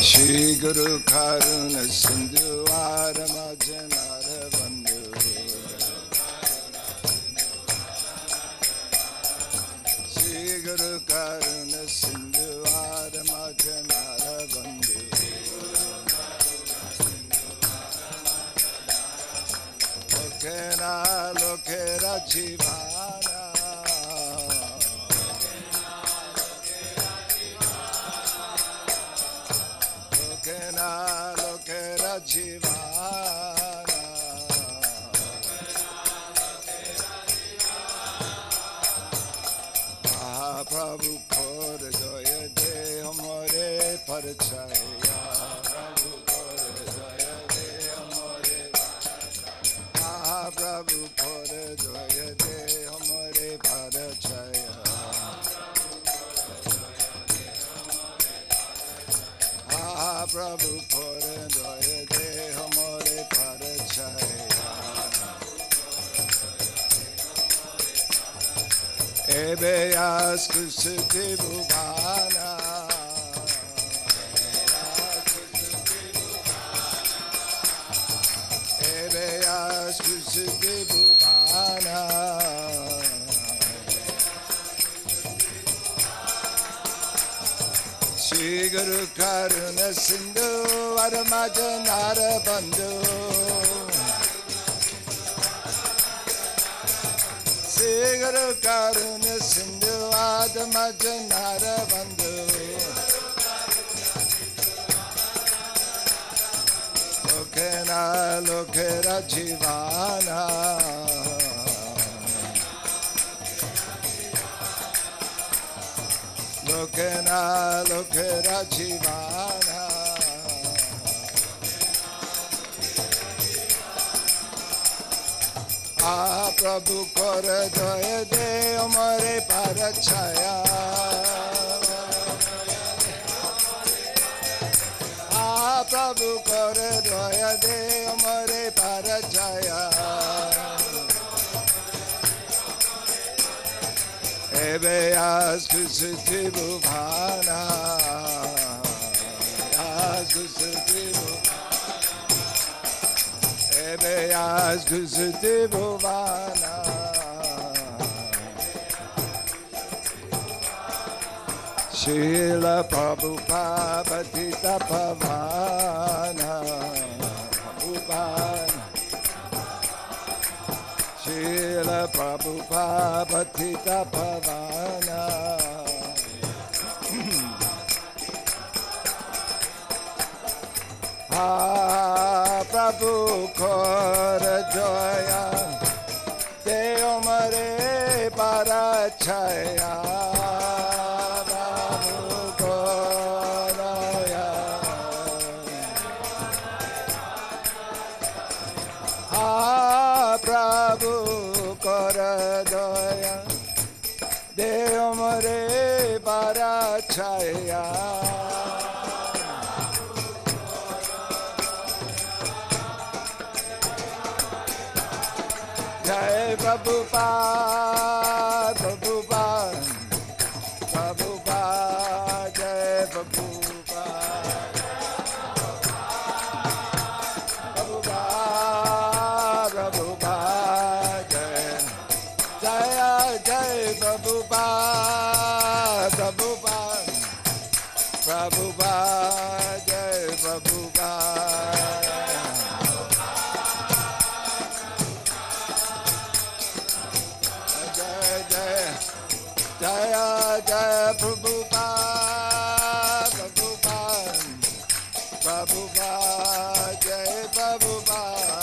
Shri Guru Karuna Sindhu Aramajanara Bandhu Shri Guru Karuna Sindhu Aramajanara Bandhu Lokena Lokera Jivana Lokera Jivana Mahaprabhu Kor Jaya De Hamare Parchaya Prabhu Kor Jaya De Hamare Mahaprabhu Kor Jaya De Hamare Parchaya Prabhu Kore Daya De Hamare Parachaya Ebe Askusiti Bhuvana Ebe Askusiti Bhuvana Shri Guru Karuna Sindhu Varamajanara Bandhu Shri Guru Karuna Sindhu Varamajanara Bandhu Lokena Lokera Jivana Lokena Lokera Jivana Prabhu Kora Jaya De Amare Parachaya Prabhu Kora Jaya De Amare Parachaya Ebe Askusiti Bhuvana Askusiti Bhuvana Ebe Askusiti Bhuvana Srila Prabhupada Patita Pavana Prabhupada Srila Prabhupada Patita Pavana Prabhu Kora Jaya De Amare Parachaya Prabhu Kora Prabhu Kora Jaya De Amare Parachaya Jai Prabhupada, Prabhupada, Prabhupada, Jai Prabhupada, Prabhupada, Prabhupada, Jai Jai Prabhupada, Prabhupada, Prabhupada, Jai Prabhupada. Jaya Jaya Prabhupada, Prabhupada, Prabhupada, Jaya Prabhupada,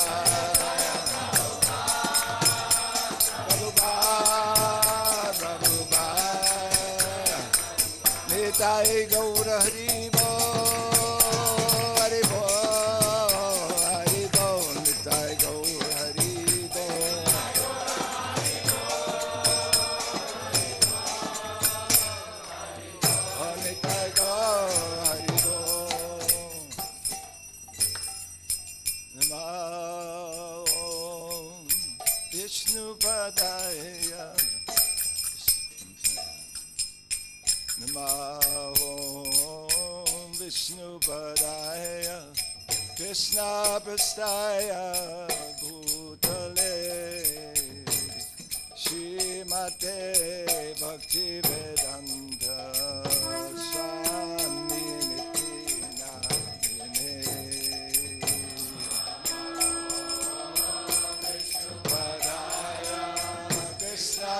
Prabhupada, Prabhupada, Nitai Gaura Hari Bo, Hari Bo, Hari Bo, Nitai Gaura Hari Bo. Vishnu Padaya Om Vishnu Padaya Krishna Prastaya Bhutale Shrimate Bhakti Vedanta Swami Niti Namine Vishnu Padaya Krishna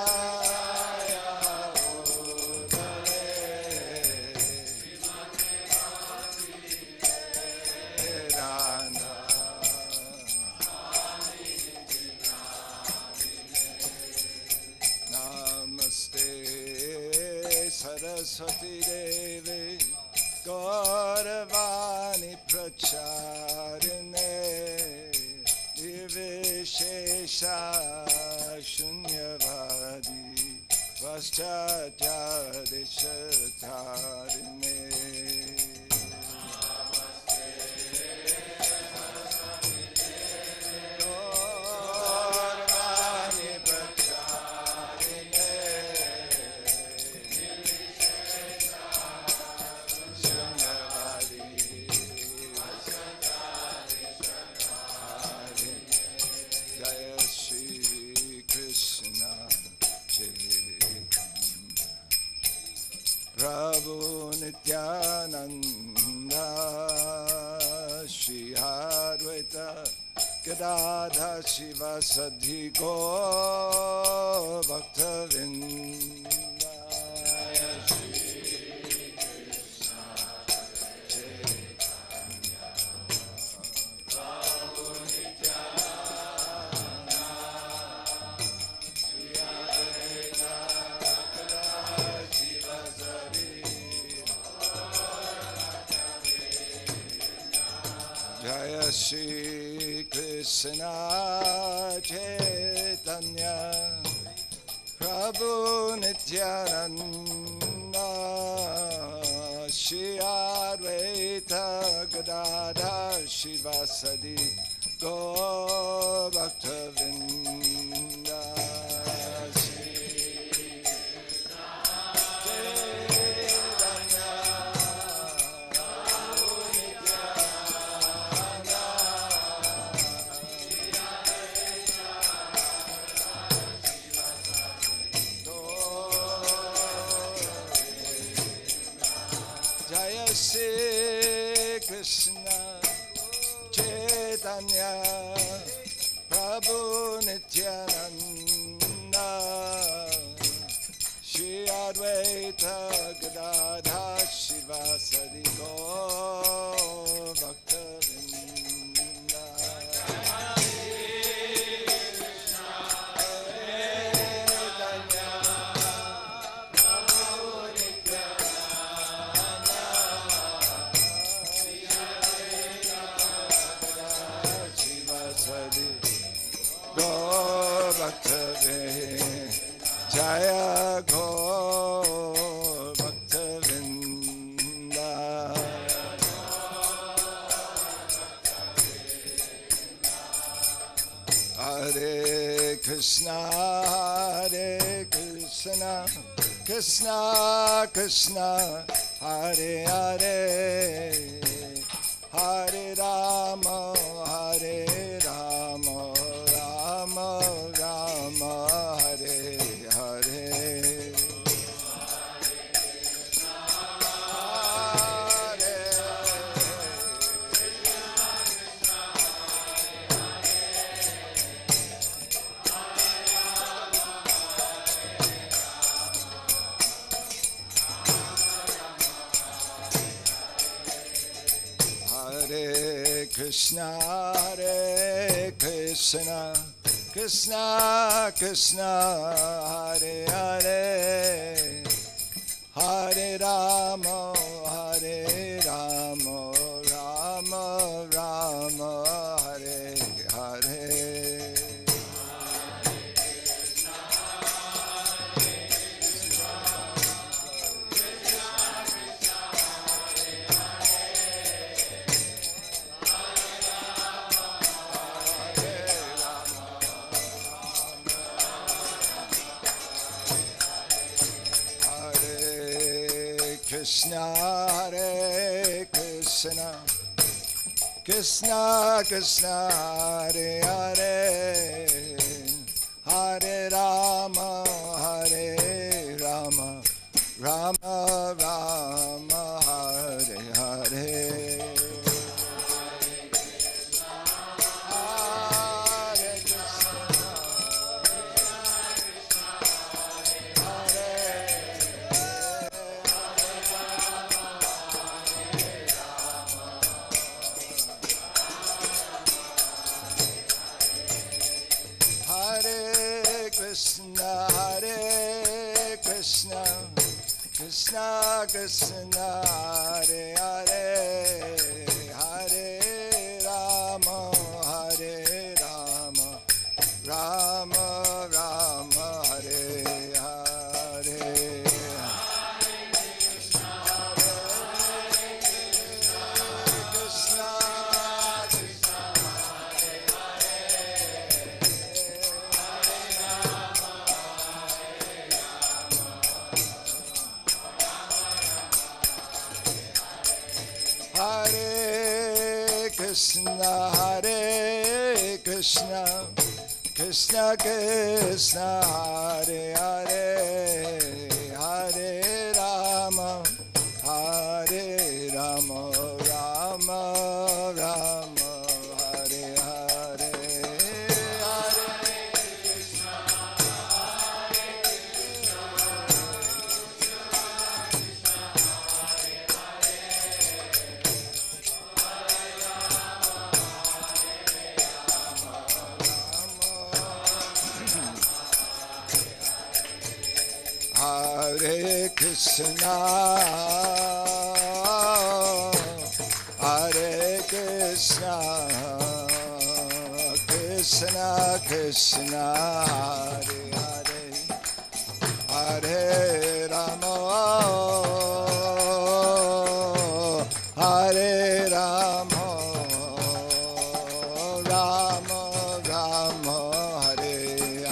Saraswati Devi Gauravani Pracharine Nirvishesha Shunyavadi Vaschatya Dishatarine Prabhu Nityananda Shri Advaita Gadadha Shiva Sadhiko Bhaktavinda Shri Krishna Chaitanya Prabhu Nityananda Shri Advaita Gadadha Shiva Jaya Shri Krishna Chaitanya Prabhu Nityananda Shri Advaita Gadadha Shivasadi Gaur Bhaktavinda Shri Krishna Chaitanya Prabhu Nityananda Shri Advaita Gadadha Shivasadi Gaur Bhaktavinda Gaur Bhaktavinda Jaya Gaur Bhaktavinda Hare Krishna Krishna Krishna Hare Hare Hare Rama Hare Rama Rama Rama Hare Hare Hare Krishna Krishna Krishna Hare Hare Hare Rama Hare Rama Rama Rama Hare Hare Krishna, Hare Krishna, Krishna Krishna, Hare Hare, Hare Rama, Hare Rama, Rama Rama, Hare Hare. Krishna, Krishna Krishna, Hare Hare, Hare Rama, Hare Rama, Rama Rama, Hare Hare. Krishna, Hare Krishna, Krishna Krishna, Hare Hare, Hare Rama, Hare Rama, Rama Rama, Hare Hare, Hare Krishna, Hare Krishna, Hare Krishna, Hare Krishna, Krishna Krishna, Hare Hare, Hare Rama, Hare Rama, Rama Rama, Hare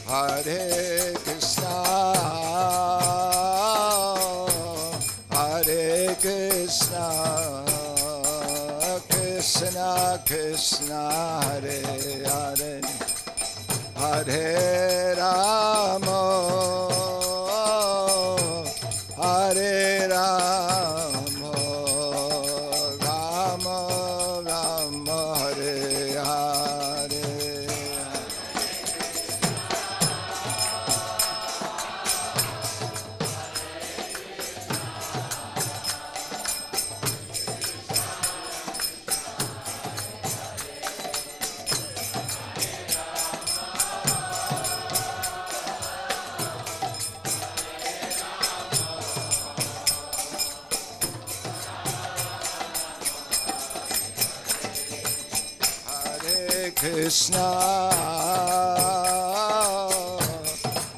Hare Krishna, Hare Krishna, Krishna Krishna, Hare Hare, Hare Rama, Hare Rama, Rama Rama, Hare Hare. Krishna,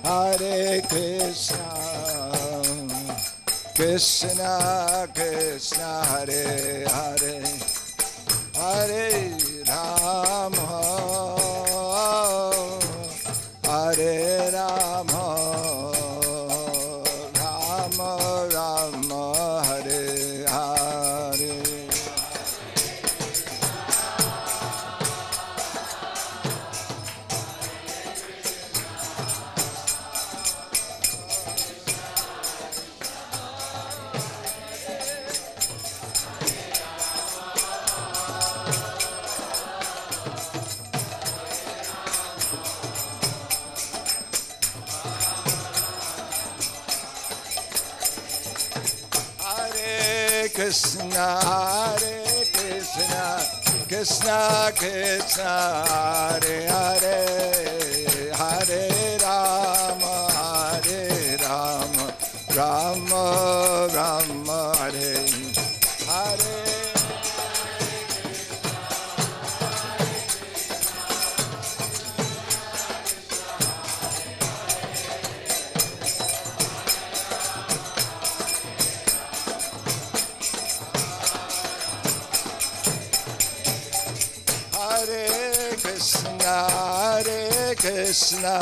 Hare Krishna, Krishna Krishna, Hare Hare, Hare Rama, Hare Rama, Rama Rama, Hare Hare. Krishna, Hare Krishna, Krishna Krishna, Hare Hare, Hare Rama, Hare Rama, Rama Rama, Hare Krishna,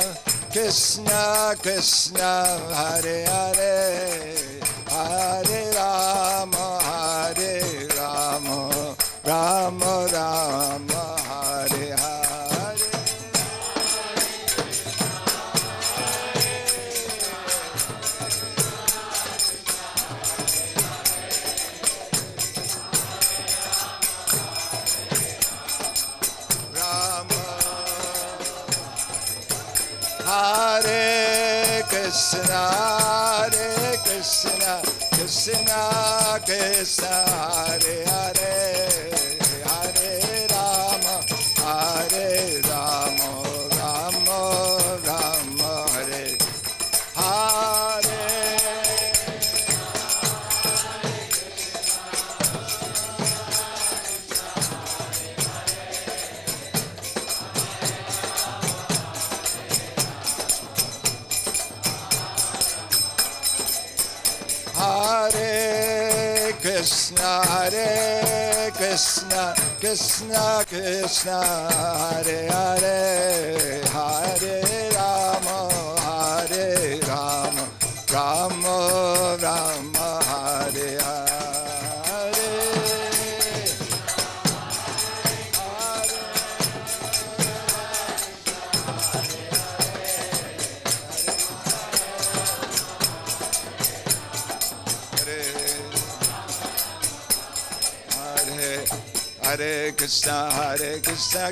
Krishna Krishna, Hare Hare, Hare Rama, Hare Rama, Rama Rama, Hare Hare. Hare Krishna, Hare Krishna, Krishna Krishna, Hare Hare, Hare Rama, Hare Rama, Rama Rama, Hare Hare. Hare Krishna, Hare Krishna, Krishna Krishna, Hare Hare, Hare Rama, Hare Rama, Rama Rama, Hare Hare. Hare Krishna,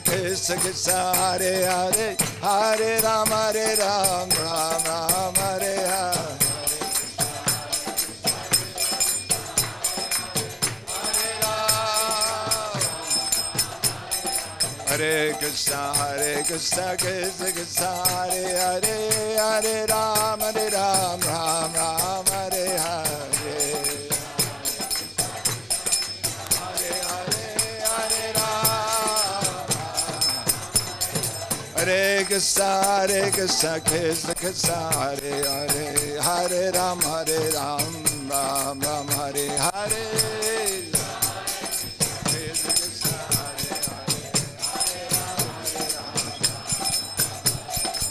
Krishna Krishna, Hare Hare, Hare Rama, Ram Ram, Hare Hare. Hare Krishna, Krishna Krishna, Hare Hare, Hare Rama, Ram Ram, Hare Hare. Hare Krishna, Krishna Krishna, Hare Hare, Hare Ram, Ram Ram, Hare Hare.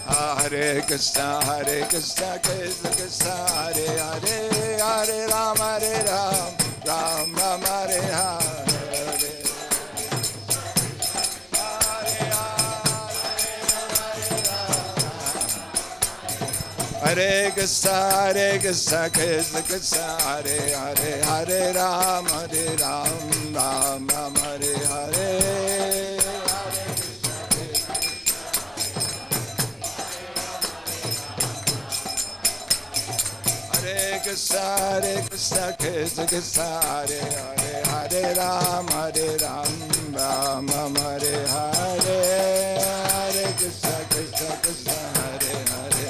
Hare Krishna, Krishna Krishna, Hare Hare, Hare Ram, Ram Ram, Hare Hare. Hare Krishna, Krishna Krishna, Hare Hare, Hare Ram, Ram Ram, Hare Hare. Hare Krishna, Krishna Krishna, Hare Hare, Hare Ram, Ram Ram, Hare Hare. Hare Krishna, Krishna, Hare Hare.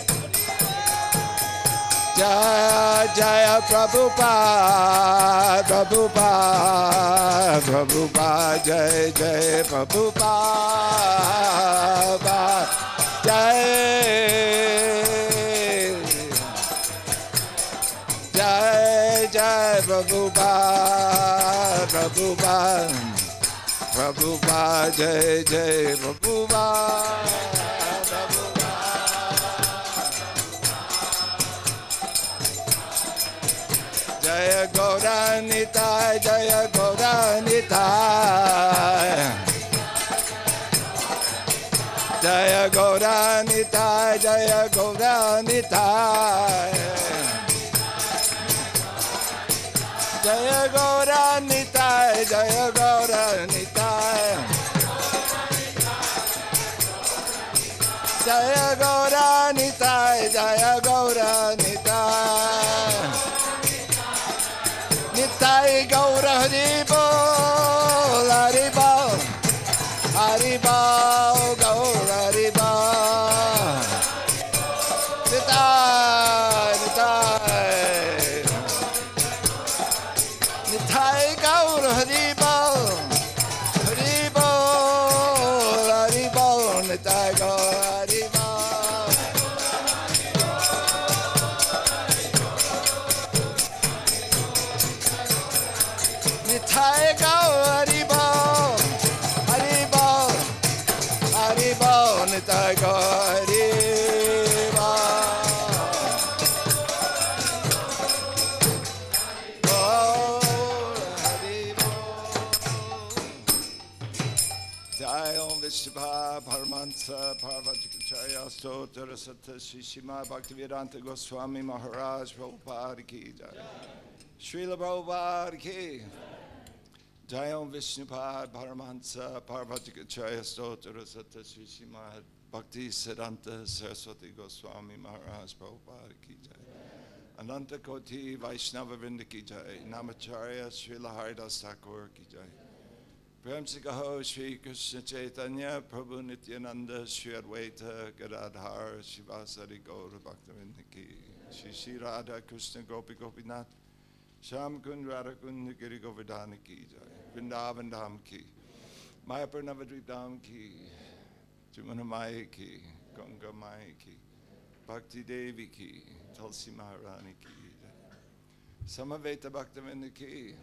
Jaya Jaya Prabhupada, Prabhupada, Prabhupada, Jai Jai Prabhupada, Jai Jai Jai Prabhupada, Prabhupada, Prabhupada, Jai Jai Prabhupada. Jaya Gauranitai, Jaya Gauranitai, Jaya Gauranitai, Jaya Gauranitai, Jaya Gauranitai, Jaya Gauranitai, Jaya Gauranitai, Jaya Gauranitai. Nitai Gaura Haribol, Haribol, Haribol, Gaura Haribol. Nitai, Nitai, Nitai Gaura Haribol, Haribol, Haribol, Nitai Gaura Haribol. Nitai Gauri Jai Om Vishnupada Paramahansa Parvajikacharya Stotra Sata Shishima Bhaktivedanta Goswami Maharaj Prabhupada Ki Jai Srila Prabhupada Ki Jai Om Vishnupada Paramahansa Parvajikacharya Stotra Sata Shishima Bhakti Siddhanta Saraswati Goswami Maharaj Prabhupada Ki Jai Ananta Koti Vaishnava Vrinda Ki Jai Namacharya Srila Haridas Thakur Ki Jai Prem Se Kaho Shri Krishna Chaitanya Prabhu Nityananda Shri Advaita Gadadhar Shivasari Gaura Bhaktivinoda Ki Shri Shri Radha Krishna Gopi Gopinath Sham Kund Radha Kund Giri Govardhana Ki Jai Vrindavan Dham Ki Mayapur Navadvip Dham Ki Jumana Maya Ki Ganga Maya Ki Bhakti Devi Ki Tulsi Maharani Ki Samaveta Bhaktivinoda Ki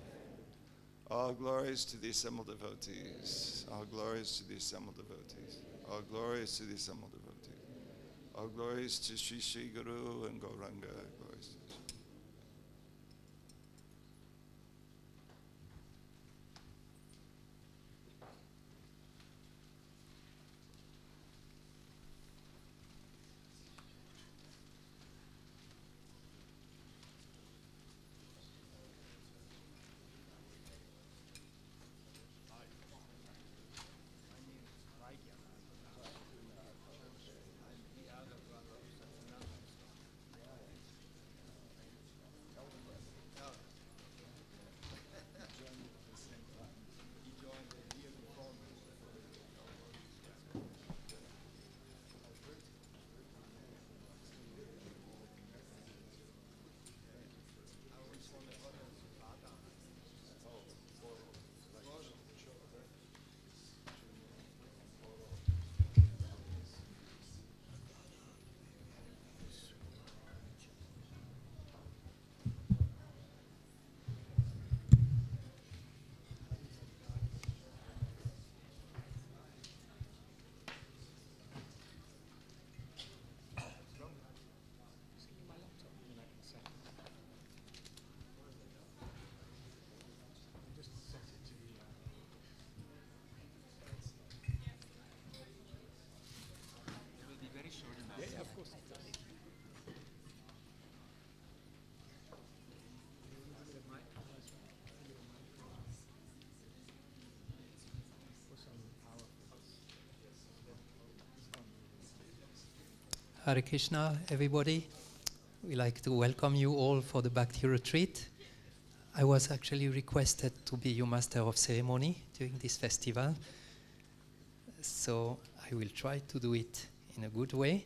All glories to the assembled devotees. All glories to the assembled devotees. All glories to the assembled devotees. All glories to Sri Sri Guru and Gauranga. Glories to Hare Krishna, everybody. We like to welcome you all for the Bhakti retreat. I was actually requested to be your master of ceremony during this festival, so I will try to do it in a good way.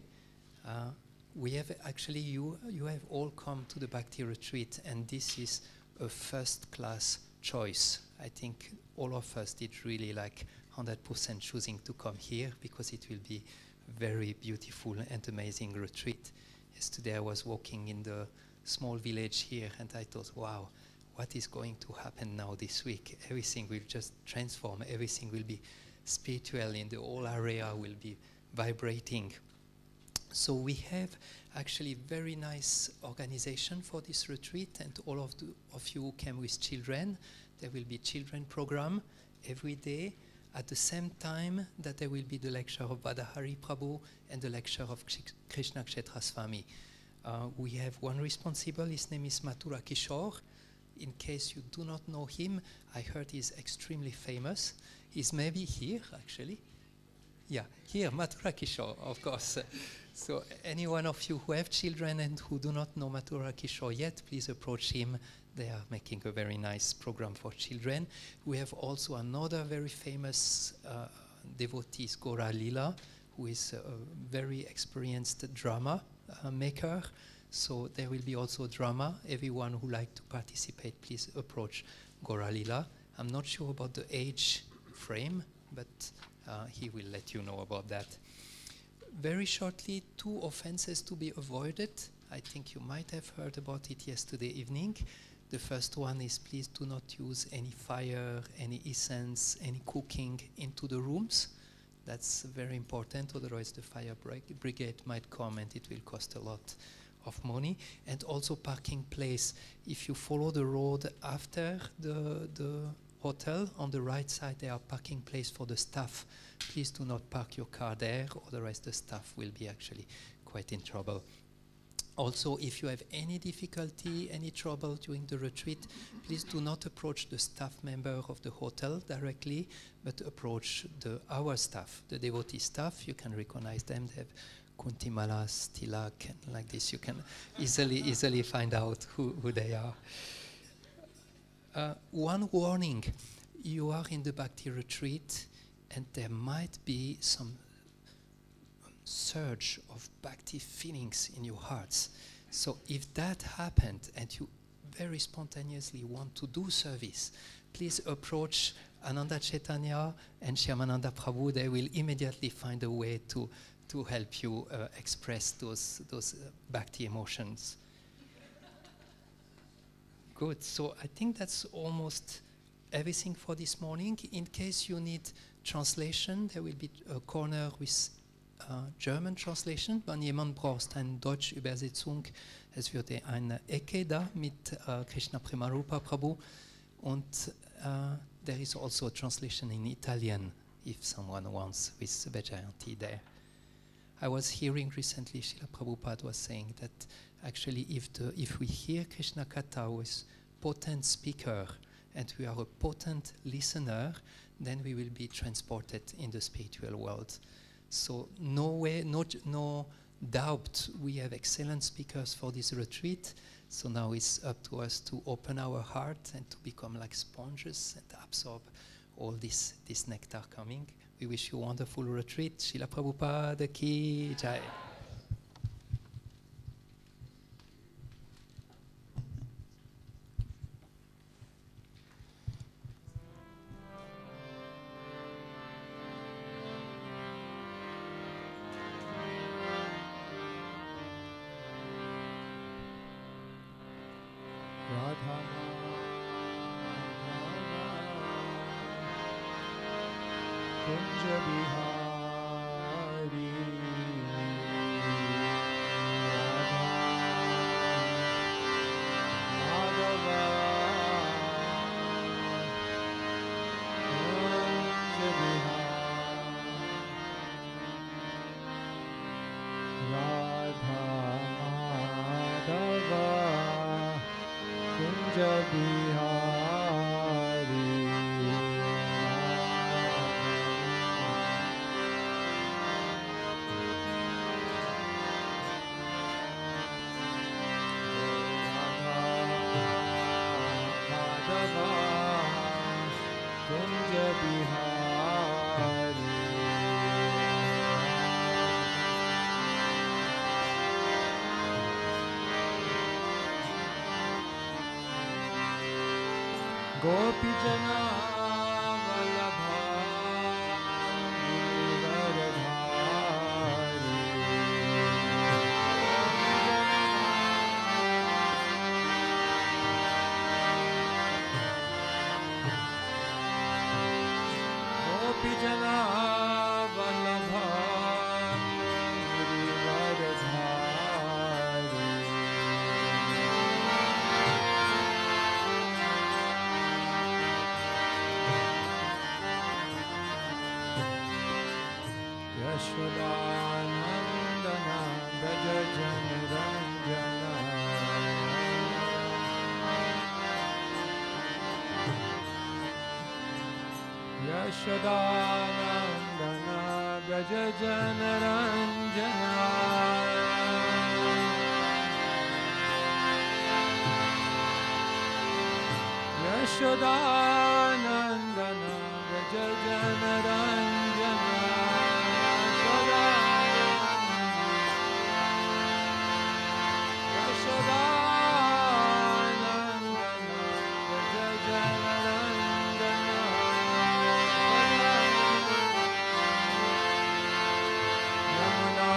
We have actually, you have all come to the Bhakti retreat, and this is a first-class choice. I think all of us did really like 100% choosing to come here because it will be very beautiful and amazing retreat. Yesterday I was walking in the small village here and I thought, wow, what is going to happen now this week? Everything will just transform, everything will be spiritual, in the whole area will be vibrating. So we have actually very nice organization for this retreat, and all of you came with children. There will be children program every day, at the same time that there will be the lecture of Badahari Pr and the lecture of Krishna Ksetra Swami. We have one responsible, his name is Mathura Kishore. In case you do not know him, I heard he's extremely famous. He's maybe here, actually. Yeah, here, Mathura Kishore, of course. So any one of you who have children and who do not know Mathura Kishore yet, please approach him. They are making a very nice program for children. We have also another very famous devotee, Gora Lila, who is a very experienced drama maker. So there will be also drama. Everyone who like to participate, please approach Gora Lila. I'm not sure about the age frame, but he will let you know about that. Very shortly, 2 offenses to be avoided. I think you might have heard about it yesterday evening. The first one is, please do not use any fire, any essence, any cooking into the rooms. That's very important, otherwise the fire brigade might come and it will cost a lot of money. And also parking place. If you follow the road after the hotel, on the right side there are parking place for the staff. Please do not park your car there, otherwise the staff will be actually quite in trouble. Also, if you have any difficulty, any trouble during the retreat, please do not approach the staff member of the hotel directly, but approach our staff, the devotee staff. You can recognize them. They have kuntimalas, tilak, and like this. You can easily find out who they are. One warning, you are in the Bhakti retreat, and there might be some surge of Bhakti feelings in your hearts. So if that happened and you very spontaneously want to do service, please approach Ananda Chaitanya and Shyamananda Prabhu. They will immediately find a way to help you express those Bhakti emotions. Good, so I think that's almost everything for this morning. In case you need translation, there will be a corner with German translation. Wenn jemand braucht eine deutsche Übersetzung, es wird eine Ecke da mit Krishna Premarupa Prabhu. Und there is also a translation in Italian if someone wants with Vajayanti there. I was hearing recently, Srila Prabhupada was saying that actually if we hear Krishna Katha with potent speaker and we are a potent listener, then we will be transported in the spiritual world. So no doubt we have excellent speakers for this retreat. So now it's up to us to open our heart and to become like sponges and absorb all this nectar coming. We wish you a wonderful retreat. Srila Prabhupada ki jai. Gopi Jana Vallabha Giridharadhari Gopi Jana Vallabha Giridharadhari Yashodanandana Braja Janaranjana Yashodanandana Braja Janaranjana Yashodanandana Braja Janaranjana Yamuna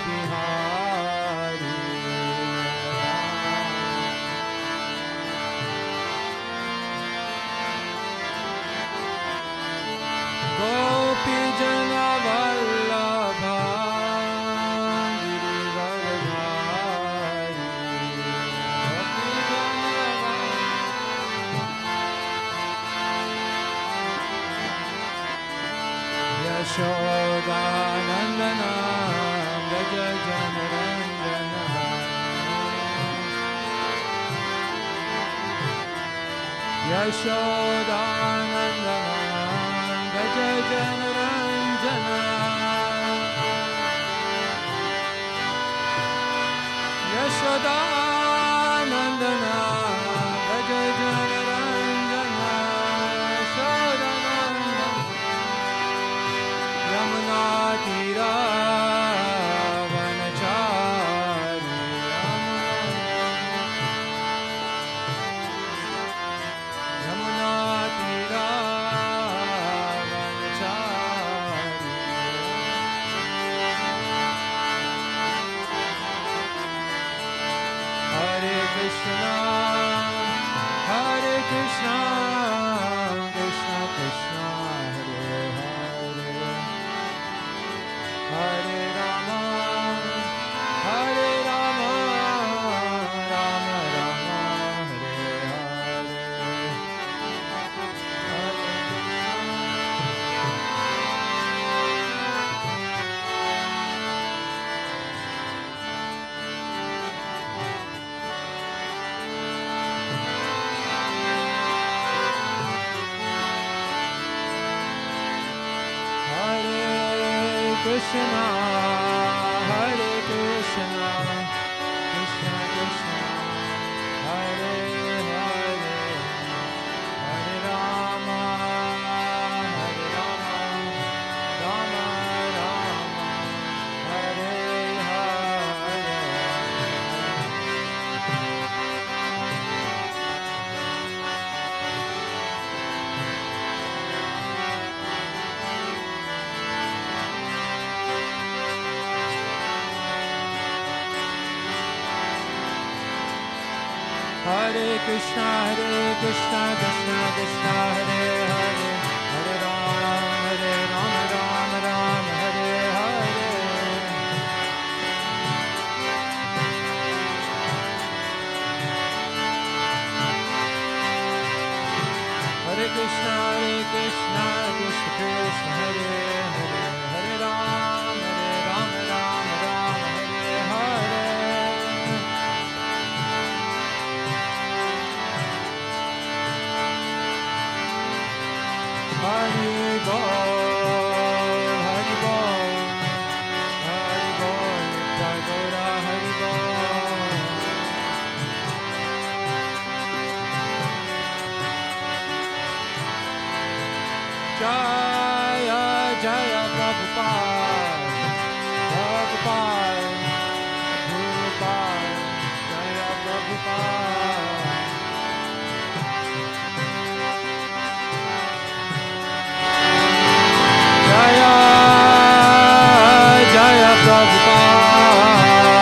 Bihari Gopi Jana Vallabha Girivardhari Gopi Jana Yashodanandana Braja Janarandana Yashodanandana Braja Janarandana Yashodanandana Braja Janarandana Yashodanandana Yamuna Tira Vanachari Yamuna Tira Vanachari Hare Krishna Krishna Krishna Hare Hare Hare Rama Rama Rama Hare Hare Krishna, Hare Krishna, Krishna Krishna, Hare Hare, Hare Rama, Rama Rama, Hare Hare. Hare Krishna, Krishna Krishna, Hare Hare, Hare Rama, Rama Rama, Hare Hare. Hare Krishna, Krishna Krishna, Hare Hare, Hare Rama, Rama Hare Hare. Hari Bol, Hari Bol, Hari Bol, Tagora Hari Bol. Jaya, Jaya Prabhupada, Prabhupada, Prabhupada, Jaya Prabhupada. Jaya, Jaya Prabhupada,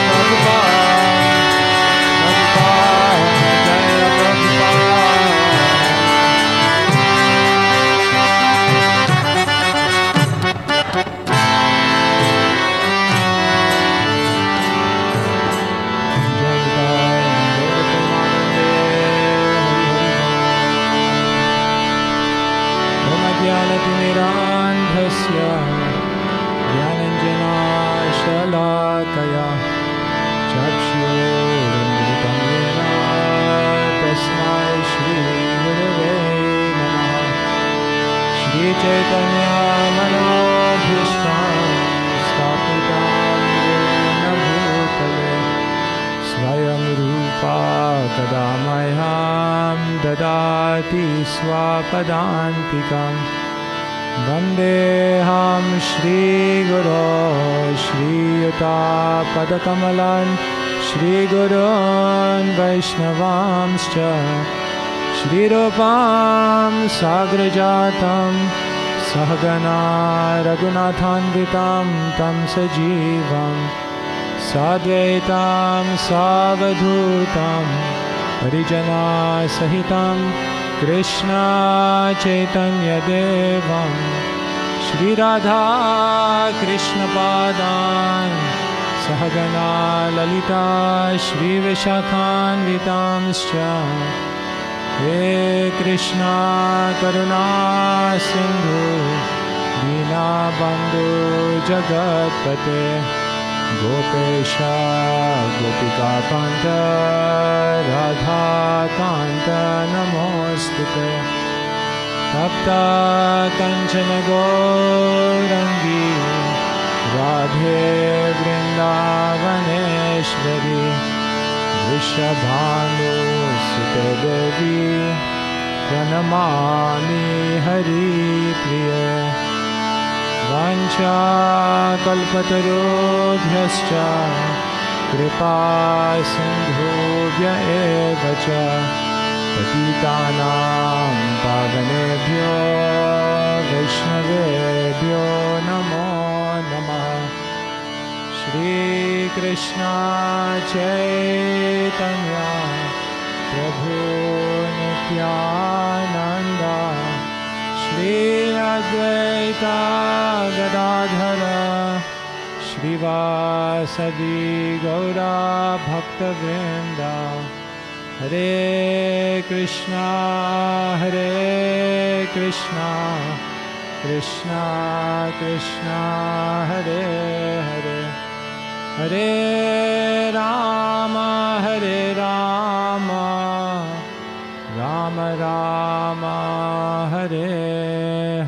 Prabhupada, Prabhupada, Jaya Prabhupada. Jnanatimirandhasya Jnananjanashalakaya Chakshurunmilitam yena Tasmai Shri Gurave Namaha. Shri Chaitanya Manobhishtam Sthapitam Yena Bhutale Svayam Rupa Kadamahyam Dadati Swapadantikam Vandeham Shri Guru Shri Yuta Padakamalan Shri Gurun Vaishnavamscha Shri Rupam Sagrajatam Sahagana Raghunathanvitam Tam Sajivam Sadvaitam Savadhutam Harijana Sahitam Krishna Chaitanya Devam Shri Radha Krishna Padan Sahagana Lalita Shri Vishakhan Vitamscha He Krishna Karuna Sindhu Dina Bandhu Jagatpate Gopesha Gopika Kanta Radha Kanta Namostute Tapta Kanchana Gaurangi Radhe Vrindavaneshwari Vrishabhanu Sute Devi Pranamami Hari Priya Vancha kalpatarobhyascha kripa sindhubhya eva cha patitanam pavanebhyo vaishnavebhyo namo namah Shri Krishna Chaitanya Prabhu Nityananda Shri Advaita Gadadhara Shri Vasadi Gaura Bhakta Vrinda Hare Krishna Krishna Krishna Hare Hare Hare Rama Rama Rama Hare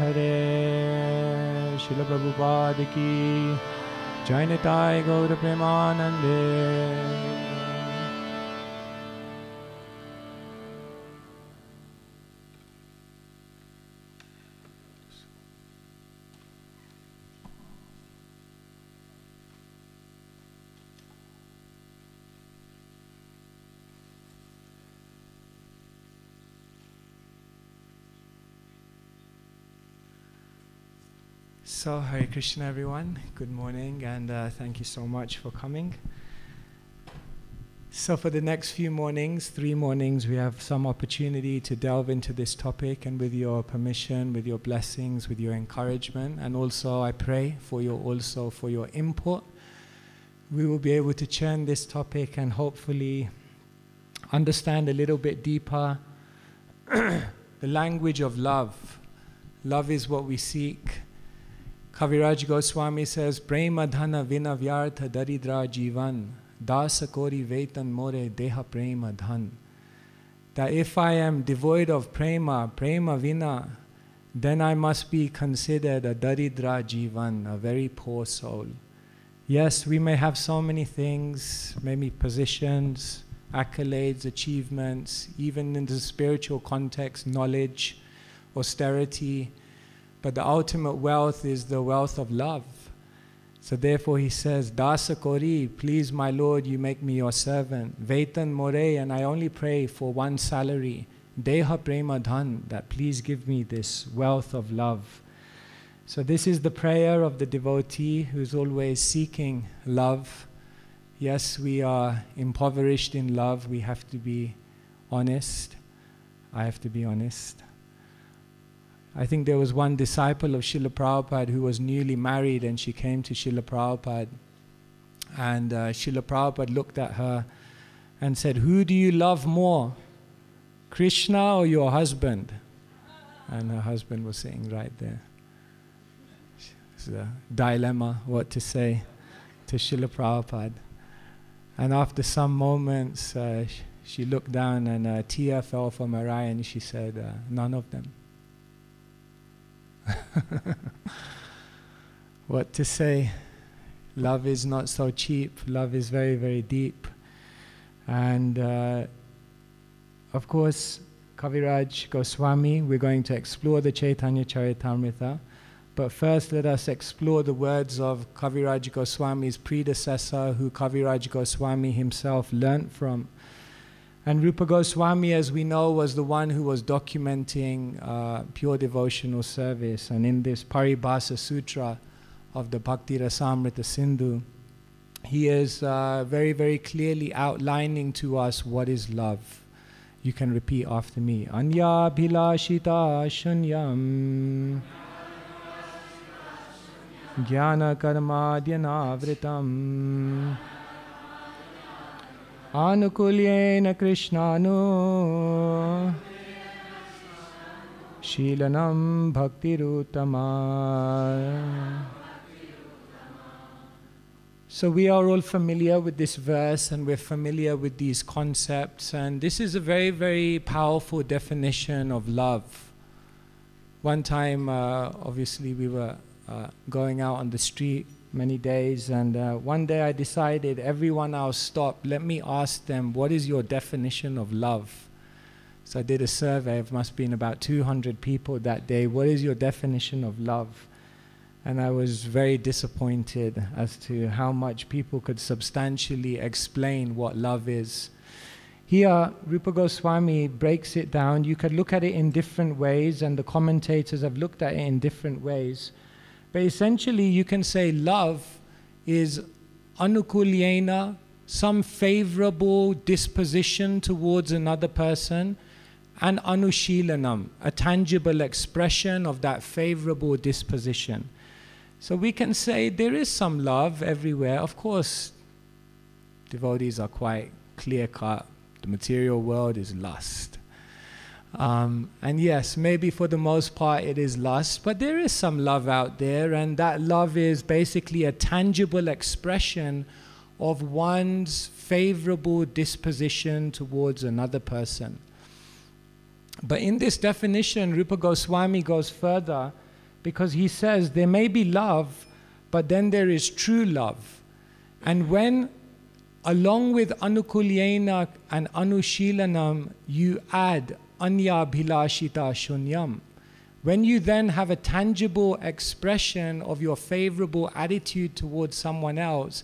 Hare Srila Prabhupada ki Jai Nitai Gaura Premanande. So, Hare Krishna everyone, good morning, and thank you so much for coming. So for the next few mornings, 3 mornings, we have some opportunity to delve into this topic, and with your permission, with your blessings, with your encouragement, and also I pray for your input, we will be able to churn this topic and hopefully understand a little bit deeper the language of love. Love is what we seek. Kaviraj Goswami says, Prema dhana vina vyartha daridra jivan dasa kori vetan more deha prema dhan. That if I am devoid of prema vina, then I must be considered a daridra jivan, a very poor soul. Yes, we may have so many things, maybe positions, accolades, achievements, even in the spiritual context, knowledge, austerity, but the ultimate wealth is the wealth of love. So therefore he says, Dasa Kori, please my Lord, you make me your servant. Vetan More, and I only pray for one salary. Deha Prema Dhan, that please give me this wealth of love. So this is the prayer of the devotee who's always seeking love. Yes, we are impoverished in love. We have to be honest. I have to be honest. I think there was one disciple of Srila Prabhupada who was newly married, and she came to Srila Prabhupada, and Srila Prabhupada looked at her and said, who do you love more, Krishna or your husband? And her husband was sitting right there. It's a dilemma what to say to Srila Prabhupada. And after some moments she looked down and a tear fell from her eye, and she said, none of them. What to say? Love is not so cheap. Love is very, very deep. And of course, Kaviraj Goswami, we're going to explore the Chaitanya Charitamrita. But first, let us explore the words of Kaviraj Goswami's predecessor, who Kaviraj Goswami himself learnt from. And Rupa Goswami, as we know, was the one who was documenting pure devotional service. And in this Paribhasa Sutra of the Bhakti Rasamrita Sindhu, he is very, very clearly outlining to us what is love. You can repeat after me. Anya bhilashita shunyam jnana karma dhyanavritam anukulyena krishnanu shilanam bhaktirutama. So we are all familiar with this verse and we're familiar with these concepts, and this is a very, very powerful definition of love. One time, obviously we were going out on the street many days, and one day I decided everyone I'll stop, let me ask them, what is your definition of love? So I did a survey, it must have been about 200 people that day. What is your definition of love? And I was very disappointed as to how much people could substantially explain what love is. Here, Rupa Goswami breaks it down. You could look at it in different ways, and the commentators have looked at it in different ways. But essentially, you can say love is anukulyena, some favorable disposition towards another person, and anushilanam, a tangible expression of that favorable disposition. So we can say there is some love everywhere. Of course, devotees are quite clear-cut. The material world is lust. And yes, maybe for the most part it is lust, but there is some love out there, and that love is basically a tangible expression of one's favorable disposition towards another person. But in this definition, Rupa Goswami goes further, because he says there may be love, but then there is true love. And when, along with anukulyena and anushilanam, you add anya bhilashita shunyam, when you then have a tangible expression of your favorable attitude towards someone else,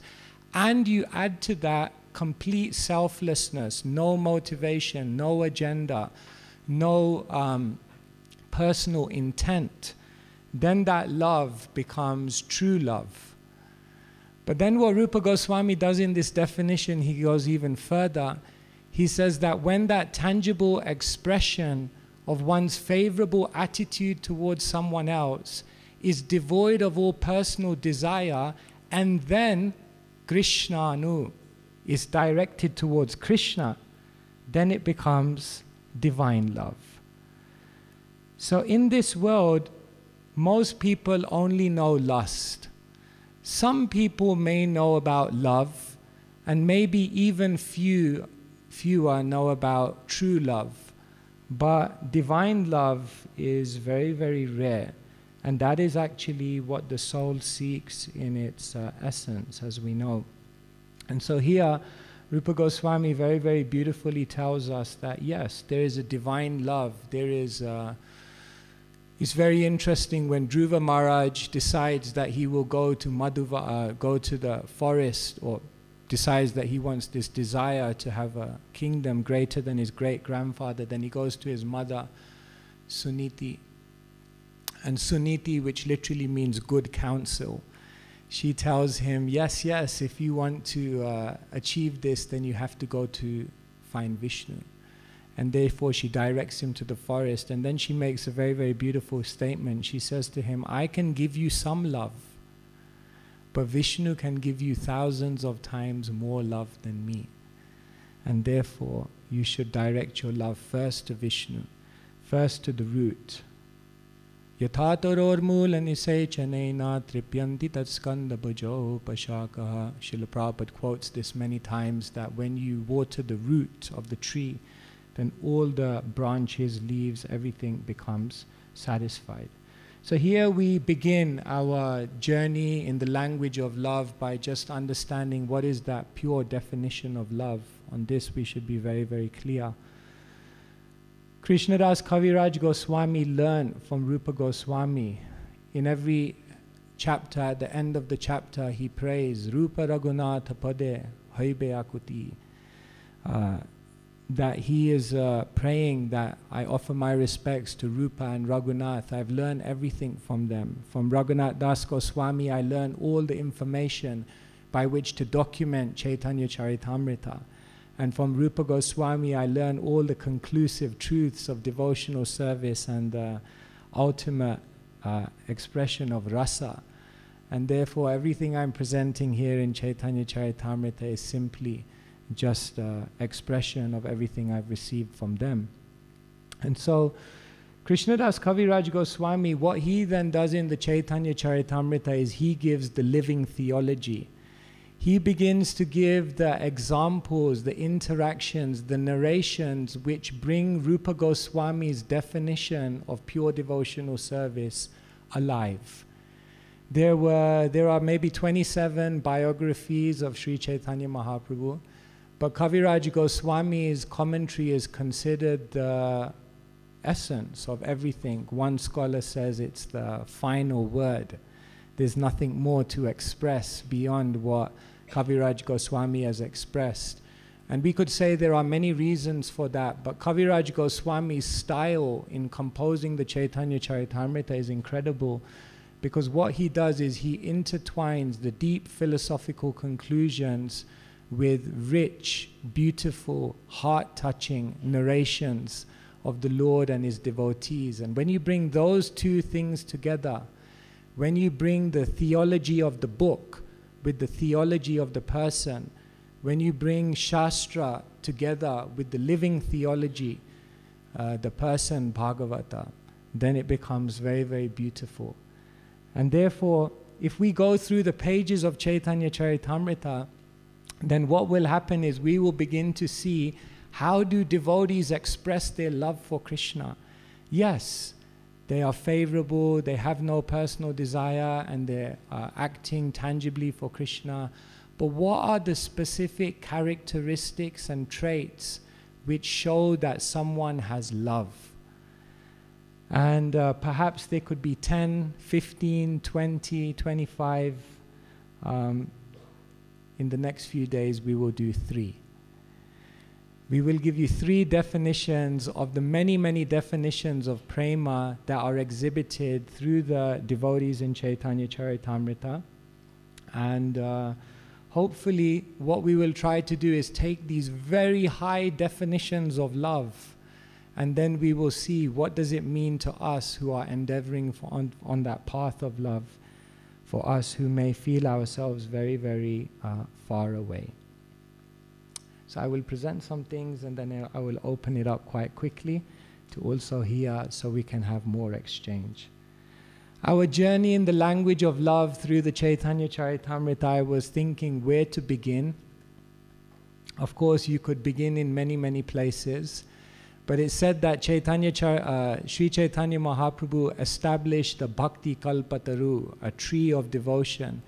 and you add to that complete selflessness, no motivation, no agenda, no personal intent, then that love becomes true love. But then what Rupa Goswami does in this definition, he goes even further. He says that when that tangible expression of one's favorable attitude towards someone else is devoid of all personal desire, and then Krishnanu is directed towards Krishna, then it becomes divine love. So in this world, most people only know lust. Some people may know about love, and maybe even fewer know about true love. But divine love is very, very rare, and that is actually what the soul seeks in its essence, as we know. And so here, Rupa Goswami very, very beautifully tells us that yes, there is a divine love. There is it's very interesting when Dhruva Maharaj decides that he will go to go to the forest, or decides that he wants this desire to have a kingdom greater than his great-grandfather. Then he goes to his mother, Suniti. And Suniti, which literally means good counsel, she tells him, yes, yes, if you want to achieve this, then you have to go to find Vishnu. And therefore she directs him to the forest, and then she makes a very, very beautiful statement. She says to him, I can give you some love, but Vishnu can give you thousands of times more love than me. And therefore you should direct your love first to Vishnu, first to the root. Yathatoror mula nisechanena tripyanti tatskanda bhajo pashakaha. Srila Prabhupada quotes this many times, that when you water the root of the tree, then all the branches, leaves, everything becomes satisfied. So here we begin our journey in the language of love by just understanding what is that pure definition of love. On this we should be very, very clear. Krishnadas Kaviraj Goswami learned from Rupa Goswami. In every chapter, at the end of the chapter, he prays, Rupa Raghunatha Pade Haibe Akuti. that he is praying that I offer my respects to Rupa and Raghunath. I've learned everything from them. From Raghunath Das Goswami, I learned all the information by which to document Chaitanya Charitamrita. And from Rupa Goswami, I learned all the conclusive truths of devotional service and the ultimate expression of rasa. And therefore, everything I'm presenting here in Chaitanya Charitamrita is simply just expression of everything I've received from them. And so, Krishnadas Kaviraj Goswami, what he then does in the Chaitanya Charitamrita is he gives the living theology. He begins to give the examples, the interactions, the narrations which bring Rupa Goswami's definition of pure devotional service alive. There are maybe 27 biographies of Sri Chaitanya Mahaprabhu, but Kaviraj Goswami's commentary is considered the essence of everything. One scholar says it's the final word. There's nothing more to express beyond what Kaviraj Goswami has expressed. And we could say there are many reasons for that, but Kaviraj Goswami's style in composing the Chaitanya Charitamrita is incredible, because what he does is he intertwines the deep philosophical conclusions with rich, beautiful, heart-touching narrations of the Lord and his devotees. And when you bring those two things together, when you bring the theology of the book with the theology of the person, when you bring Shastra together with the living theology, the person Bhagavata, then it becomes very, very beautiful. And therefore, if we go through the pages of Chaitanya Charitamrita, then what will happen is we will begin to see how do devotees express their love for Krishna. Yes, they are favorable, they have no personal desire, and they're acting tangibly for Krishna. But what are the specific characteristics and traits which show that someone has love? And perhaps there could be 10, 15, 20, 25. In the next few days, we will do 3. We will give you 3 definitions of the many, many definitions of prema that are exhibited through the devotees in Chaitanya Charitamrita. And hopefully, what we will try to do is take these very high definitions of love, and then we will see what does it mean to us who are endeavoring on that path of love, for us who may feel ourselves very, very far away. So I will present some things, and then I will open it up quite quickly to also hear, so we can have more exchange. Our journey in the language of love through the Chaitanya Charitamrita, I was thinking where to begin. Of course, you could begin in many, many places. But it said that Sri Chaitanya Mahaprabhu established the Bhakti Kalpataru, a tree of devotion.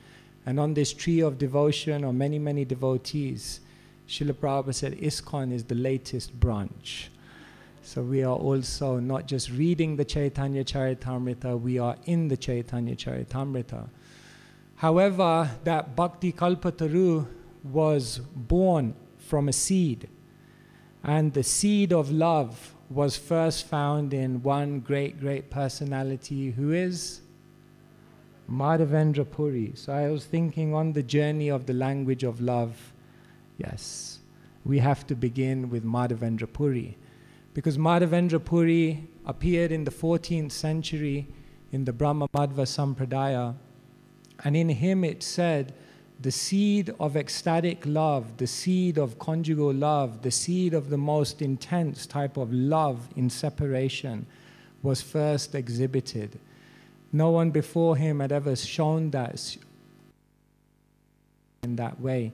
And on this tree of devotion are many, many devotees. Srila Prabhupada said ISKCON is the latest branch. So we are also not just reading the Chaitanya Charitamrita, we are in the Chaitanya Charitamrita. However, that Bhakti Kalpataru was born from a seed. And the seed of love was first found in one great, great personality, who is Madhavendra Puri. So I was thinking on the journey of the language of love, yes, we have to begin with Madhavendra Puri. Because Madhavendra Puri appeared in the 14th century in the Brahma Madhva Sampradaya. And in him it said, the seed of ecstatic love, the seed of conjugal love, the seed of the most intense type of love in separation was first exhibited. No one before him had ever shown that in that way.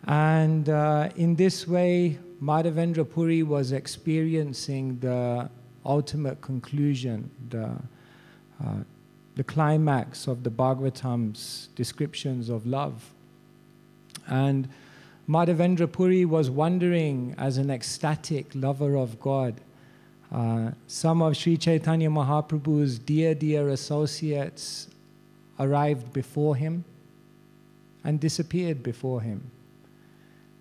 And in this way, Madhavendra Puri was experiencing the ultimate conclusion, the climax of the Bhagavatam's descriptions of love. And Madhavendra Puri was wondering, as an ecstatic lover of God, some of Sri Chaitanya Mahaprabhu's dear, dear associates arrived before him and disappeared before him.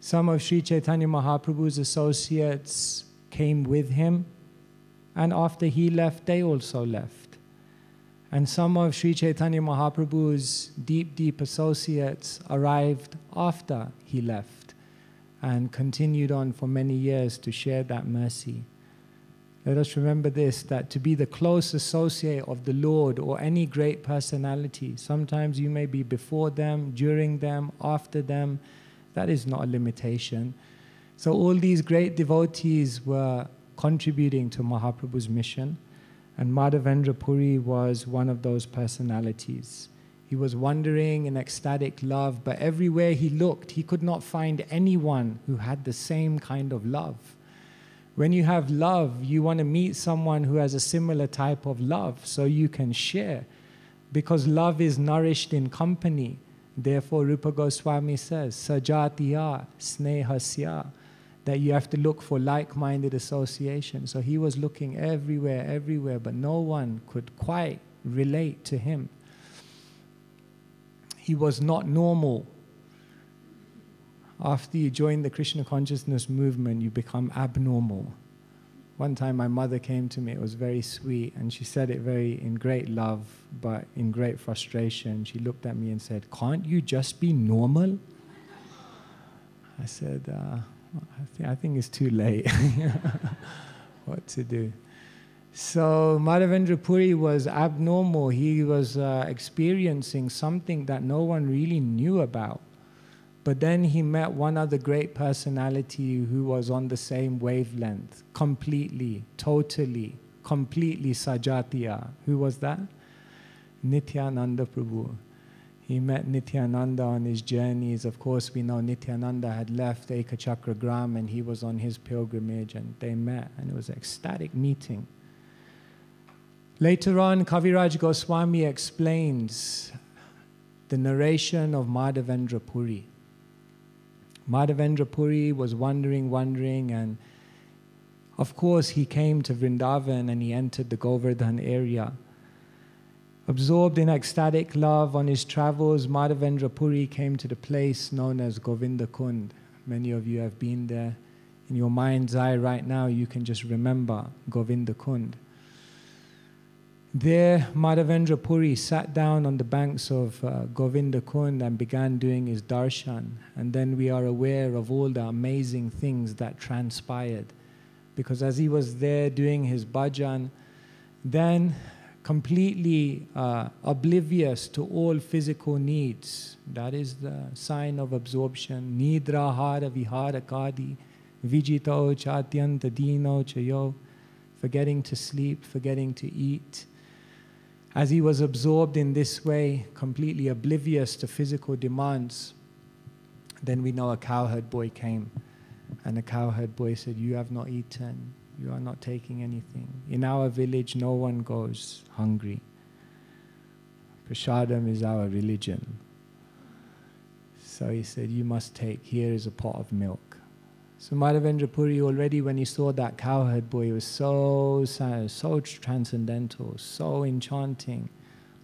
Some of Sri Chaitanya Mahaprabhu's associates came with him, and after he left, they also left. And some of Sri Chaitanya Mahaprabhu's deep associates arrived after he left and continued on for many years to share that mercy. Let us remember this, that to be the close associate of the Lord or any great personality, sometimes you may be before them, during them, after them. That is not a limitation. So all these great devotees were contributing to Mahaprabhu's mission, and Madhavendra Puri was one of those personalities. He was wandering in ecstatic love, but everywhere he looked, he could not find anyone who had the same kind of love. When you have love, you want to meet someone who has a similar type of love so you can share, because love is nourished in company. Therefore, Rupa Goswami says, Sajatiya Snehasya, that you have to look for like-minded association. So he was looking everywhere, but no one could quite relate to him. He was not normal. After you join the Krishna consciousness movement, you become abnormal. One time my mother came to me, it was very sweet, and she said it in great love, but in great frustration. She looked at me and said, "Can't you just be normal?" I said, I think it's too late. What to do? So Madhavendra Puri was abnormal. He was experiencing something that no one really knew about. But then he met one other great personality who was on the same wavelength, completely, totally, completely Sajatiya. Who was that? Nityananda Prabhu. He met Nityananda on his journeys. Of course, we know Nityananda had left Ekachakragram and he was on his pilgrimage, and they met, and it was an ecstatic meeting. Later on, Kaviraj Goswami explains the narration of Madhavendra Puri. Madhavendra Puri was wandering, and of course he came to Vrindavan and he entered the Govardhan area. Absorbed in ecstatic love on his travels, Madhavendra Puri came to the place known as Govinda Kund. Many of you have been there. In your mind's eye right now, you can just remember Govinda Kund. There, Madhavendra Puri sat down on the banks of Govinda Kund and began doing his darshan. And then we are aware of all the amazing things that transpired. Because as he was there doing his bhajan, then completely oblivious to all physical needs. That is the sign of absorption. Nidra hara vihara kadi, vijito chatyanta dino chayo, forgetting to sleep, forgetting to eat. As he was absorbed in this way, completely oblivious to physical demands, then we know a cowherd boy came. And the cowherd boy said, "You have not eaten. You are not taking anything. In our village, no one goes hungry. Prasadam is our religion." So he said, "You must take. Here is a pot of milk." So Madhavendra Puri, already when he saw that cowherd boy, was so transcendental, so enchanting.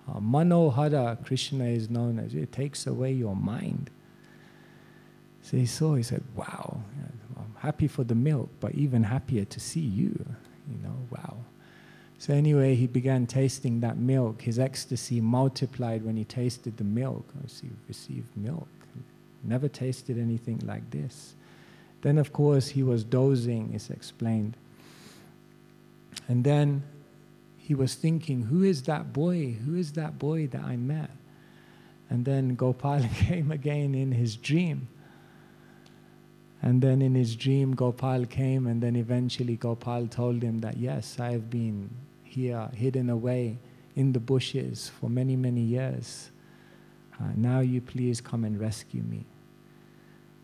Manohara, Krishna is known as, it takes away your mind. So he said, "Wow, I'm happy for the milk, but even happier to see you, wow." So anyway, he began tasting that milk. His ecstasy multiplied when he tasted the milk. He received milk. Never tasted anything like this. Then, of course, he was dozing, it's explained. And then he was thinking, who is that boy? Who is that boy that I met? And then Gopal came again in his dream. And then in his dream, Gopal came, and then eventually Gopal told him that, yes, I have been here, hidden away in the bushes for many, many years. Now you please come and rescue me.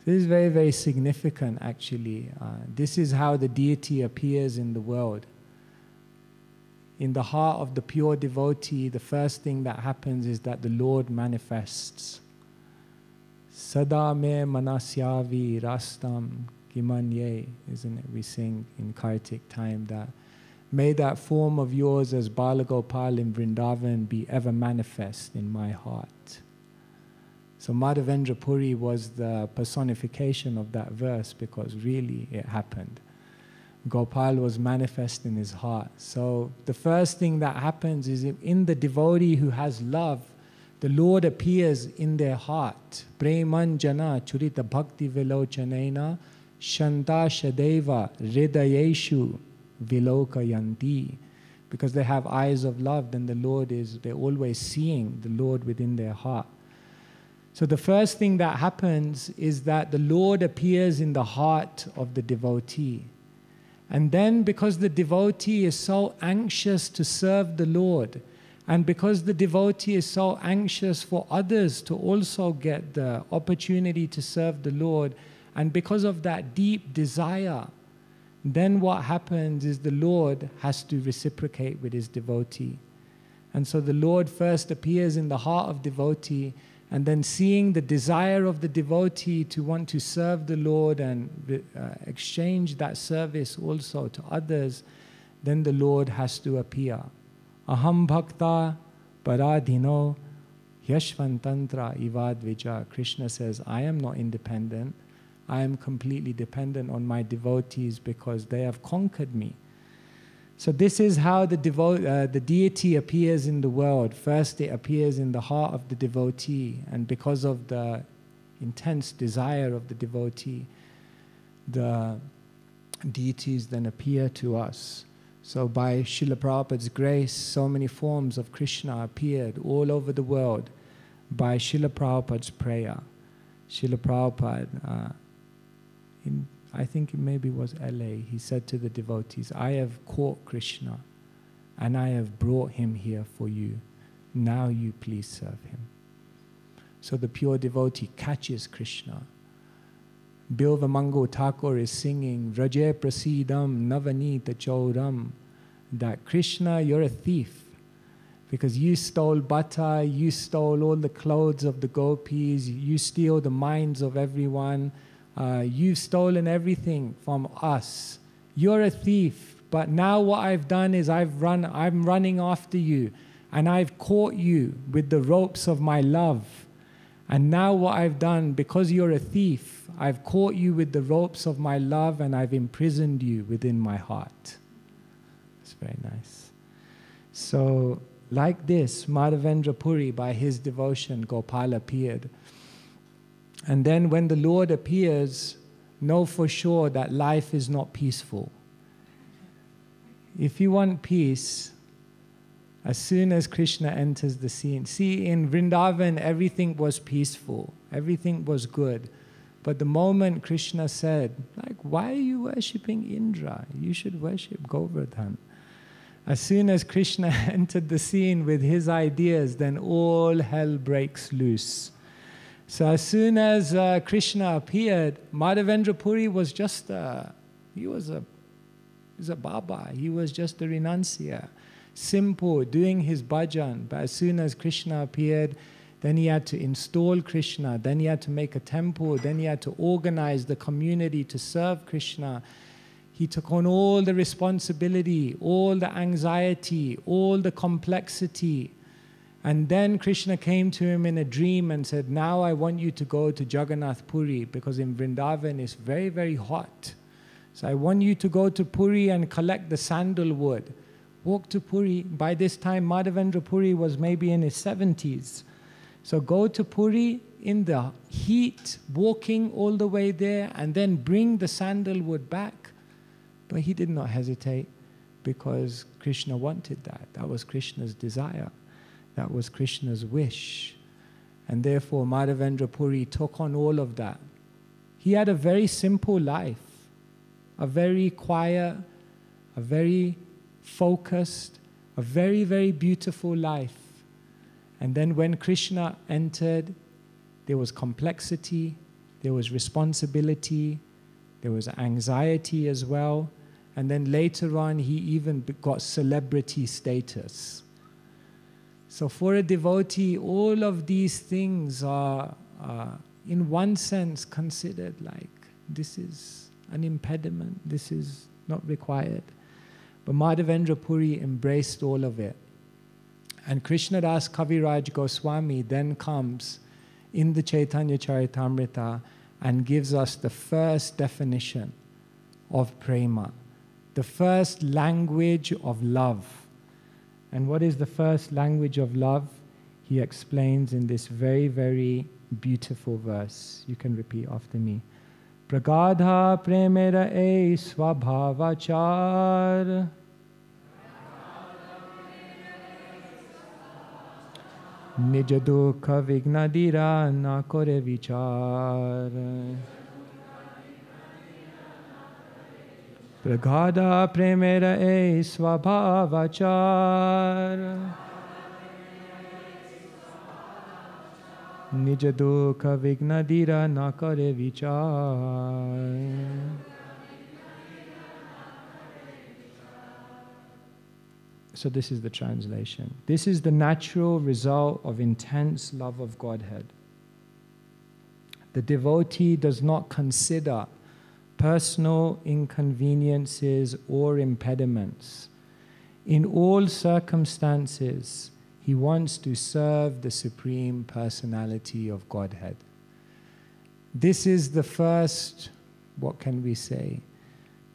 This is very, very significant, actually. This is how the deity appears in the world. In the heart of the pure devotee, the first thing that happens is that the Lord manifests. Sada me manasyavi rastam kimanye, isn't it? We sing in Kartik time that, may that form of yours as Balagopal in Vrindavan be ever manifest in my heart. So Madhavendra Puri was the personification of that verse, because really it happened. Gopal was manifest in his heart. So the first thing that happens is, in the devotee who has love, the Lord appears in their heart. Premanjana churita bhakti vilochanena shanta shadeva hridayeshu vilokayanti. Because they have eyes of love, then the Lord they're always seeing the Lord within their heart. So the first thing that happens is that the Lord appears in the heart of the devotee. And then, because the devotee is so anxious to serve the Lord, and because the devotee is so anxious for others to also get the opportunity to serve the Lord, and because of that deep desire, then what happens is the Lord has to reciprocate with his devotee. And so the Lord first appears in the heart of devotee, and then seeing the desire of the devotee to want to serve the Lord and exchange that service also to others, then the Lord has to appear. Aham bhakta paradhino yashvantantra ivadvija. Krishna says, I am not independent. I am completely dependent on my devotees because they have conquered me. So this is how the deity appears in the world. First, it appears in the heart of the devotee, and because of the intense desire of the devotee, the deities then appear to us. So by Srila Prabhupada's grace, so many forms of Krishna appeared all over the world by Srila Prabhupada's prayer. Srila Prabhupada, I think it maybe was LA, he said to the devotees, I have caught Krishna and I have brought him here for you. Now you please serve him. So the pure devotee catches Krishna. Bilva Mango Thakur is singing, Vraje Prasidam Navanita Chauram, that Krishna, you're a thief because you stole butter, you stole all the clothes of the gopis, you steal the minds of everyone. You've stolen everything from us. You're a thief. But now what I've done is I'm running after you, and I've caught you with the ropes of my love. And now what I've done, because you're a thief, I've caught you with the ropes of my love, and I've imprisoned you within my heart. It's very nice. So like this, Madhavendra Puri, by his devotion, Gopal appeared. And then when the Lord appears, know for sure that life is not peaceful. If you want peace, as soon as Krishna enters the scene, see, in Vrindavan everything was peaceful, everything was good. But the moment Krishna said, like, why are you worshipping Indra? You should worship Govardhan. As soon as Krishna entered the scene with his ideas, then all hell breaks loose. So as soon as Krishna appeared, Madhavendra Puri was just he was a Baba. He was just a renunciate, simple, doing his bhajan. But as soon as Krishna appeared, then he had to install Krishna. Then he had to make a temple. Then he had to organize the community to serve Krishna. He took on all the responsibility, all the anxiety, all the complexity. And then Krishna came to him in a dream and said, now I want you to go to Jagannath Puri, because in Vrindavan it's very, very hot. So I want you to go to Puri and collect the sandalwood. Walk to Puri. By this time, Madhavendra Puri was maybe in his 70s. So go to Puri in the heat, walking all the way there, and then bring the sandalwood back. But he did not hesitate, because Krishna wanted that. That was Krishna's desire. That was Krishna's wish. And therefore Madhavendra Puri took on all of that. He had a very simple life, a very quiet, a very focused, a very, very beautiful life. And then when Krishna entered, there was complexity, there was responsibility, there was anxiety as well. And then later on, he even got celebrity status. So for a devotee, all of these things are, in one sense, considered like, this is an impediment, this is not required. But Madhavendra Puri embraced all of it. And Krishnadas Kaviraj Goswami then comes in the Chaitanya Charitamrita and gives us the first definition of prema, the first language of love. And what is the first language of love? He explains in this very, very beautiful verse. You can repeat after me. Pragadha premera e svabhavachar Nija dukha vignadira na kore vichar. Pragadha premera e svabhavachar Nija dukha vignadira na kare vichar. So this is the translation. This is the natural result of intense love of Godhead. The devotee does not consider personal inconveniences or impediments. In all circumstances, he wants to serve the Supreme Personality of Godhead. This is the first, what can we say,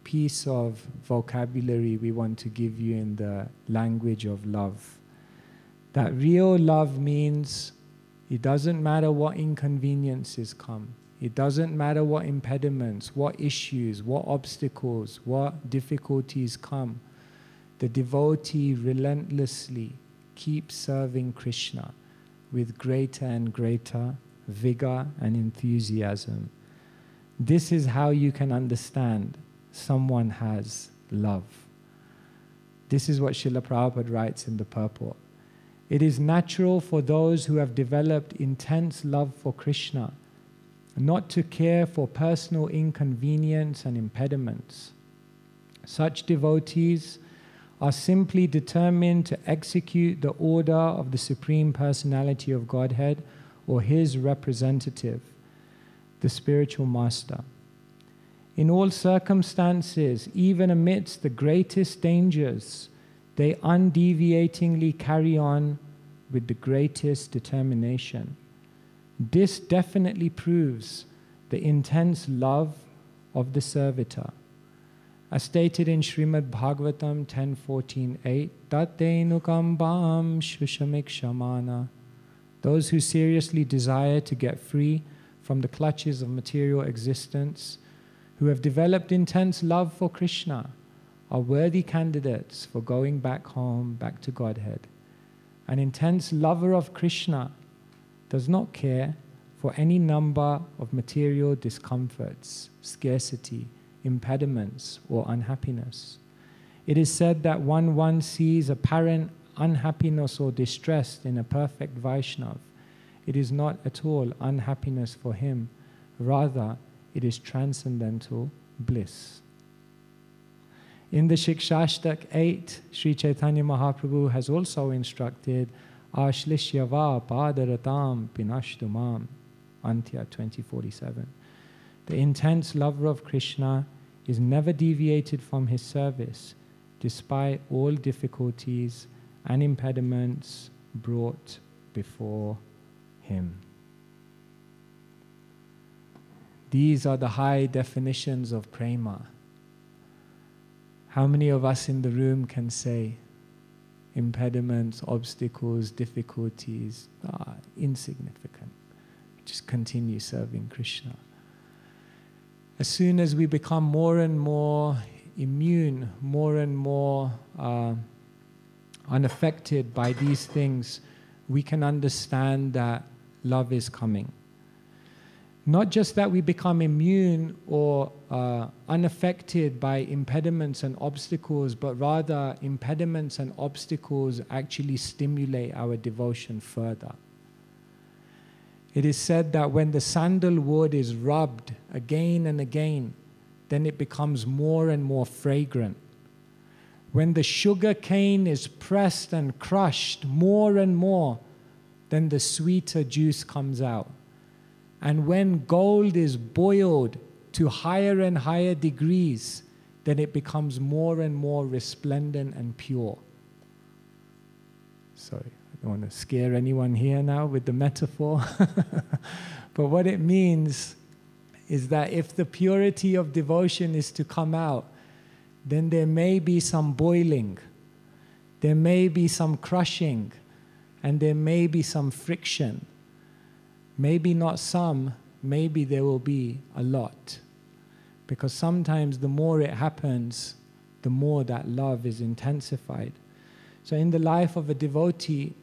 piece of vocabulary we want to give you in the language of love. That real love means it doesn't matter what inconveniences come. It doesn't matter what impediments, what issues, what obstacles, what difficulties come. The devotee relentlessly keeps serving Krishna with greater and greater vigor and enthusiasm. This is how you can understand someone has love. This is what Srila Prabhupada writes in the purport. It is natural for those who have developed intense love for Krishna not to care for personal inconvenience and impediments. Such devotees are simply determined to execute the order of the Supreme Personality of Godhead or His representative, the spiritual master. In all circumstances, even amidst the greatest dangers, they undeviatingly carry on with the greatest determination. This definitely proves the intense love of the servitor. As stated in Srimad Bhagavatam 10.14.8, Tatenukambam shushamik. Those who seriously desire to get free from the clutches of material existence, who have developed intense love for Krishna, are worthy candidates for going back home, back to Godhead. An intense lover of Krishna does not care for any number of material discomforts, scarcity, impediments, or unhappiness. It is said that one sees apparent unhappiness or distress in a perfect Vaishnava. It is not at all unhappiness for him. Rather, it is transcendental bliss. In the Shikshashtak 8, Sri Chaitanya Mahaprabhu has also instructed Ashlishyava Padaratam Pinashtumam, Antya 2047. The intense lover of Krishna is never deviated from his service, despite all difficulties and impediments brought before him. These are the high definitions of prema. How many of us in the room can say impediments, obstacles, difficulties are insignificant? Just continue serving Krishna. As soon as we become more and more immune, more and more unaffected by these things, we can understand that love is coming. Not just that we become immune or unaffected by impediments and obstacles, but rather impediments and obstacles actually stimulate our devotion further. It is said that when the sandalwood is rubbed again and again, then it becomes more and more fragrant. When the sugar cane is pressed and crushed more and more, then the sweeter juice comes out. And when gold is boiled to higher and higher degrees, then it becomes more and more resplendent and pure. Sorry, don't want to scare anyone here now with the metaphor. But what it means is that if the purity of devotion is to come out, then there may be some boiling, there may be some crushing, and there may be some friction. Maybe not some, maybe there will be a lot. Because sometimes the more it happens, the more that love is intensified. So in the life of a devotee,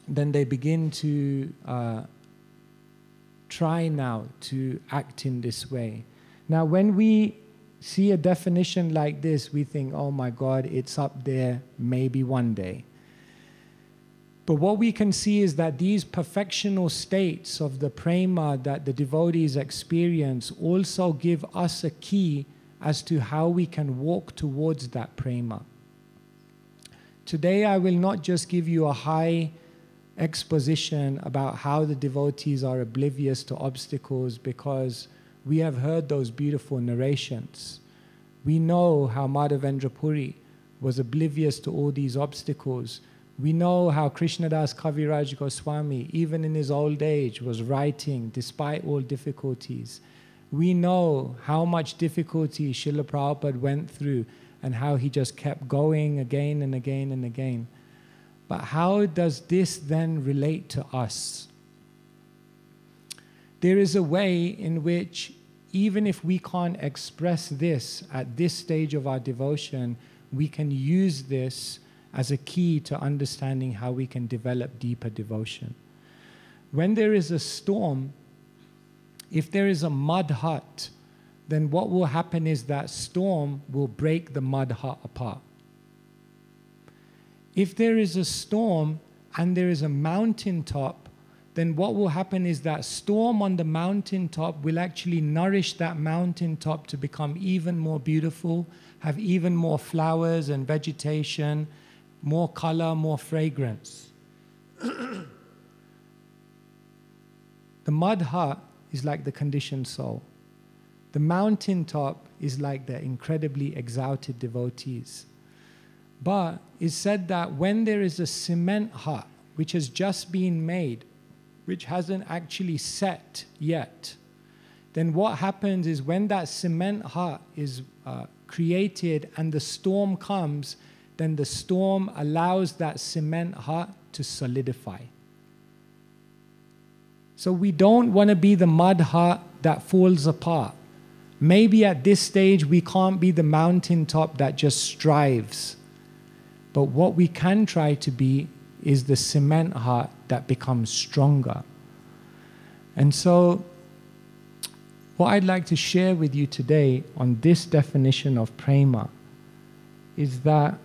then they begin to try now to act in this way. Now when we see a definition like this, we think, oh my God, it's up there, maybe one day. But what we can see is that these perfectional states of the prema that the devotees experience also give us a key as to how we can walk towards that prema. Today I will not just give you a high exposition about how the devotees are oblivious to obstacles, because we have heard those beautiful narrations. We know how Madhavendra Puri was oblivious to all these obstacles. We know how Krishnadas Kaviraj Goswami, even in his old age, was writing despite all difficulties. We know how much difficulty Srila Prabhupada went through and how he just kept going again and again and again. But how does this then relate to us? There is a way in which, even if we can't express this at this stage of our devotion, we can use this as a key to understanding how we can develop deeper devotion. When there is a storm, if there is a mud hut, then what will happen is that storm will break the mud hut apart. If there is a storm and there is a mountaintop, then what will happen is that storm on the mountaintop will actually nourish that mountaintop to become even more beautiful, have even more flowers and vegetation, more color, more fragrance. The mud hut is like the conditioned soul. The mountaintop is like the incredibly exalted devotees. But it's said that when there is a cement hut which has just been made, which hasn't actually set yet, then what happens is when that cement hut is created and the storm comes, then the storm allows that cement hut to solidify. So we don't want to be the mud hut that falls apart. Maybe at this stage we can't be the mountaintop that just strives. But what we can try to be is the cement hut that becomes stronger. And so what I'd like to share with you today on this definition of prema is that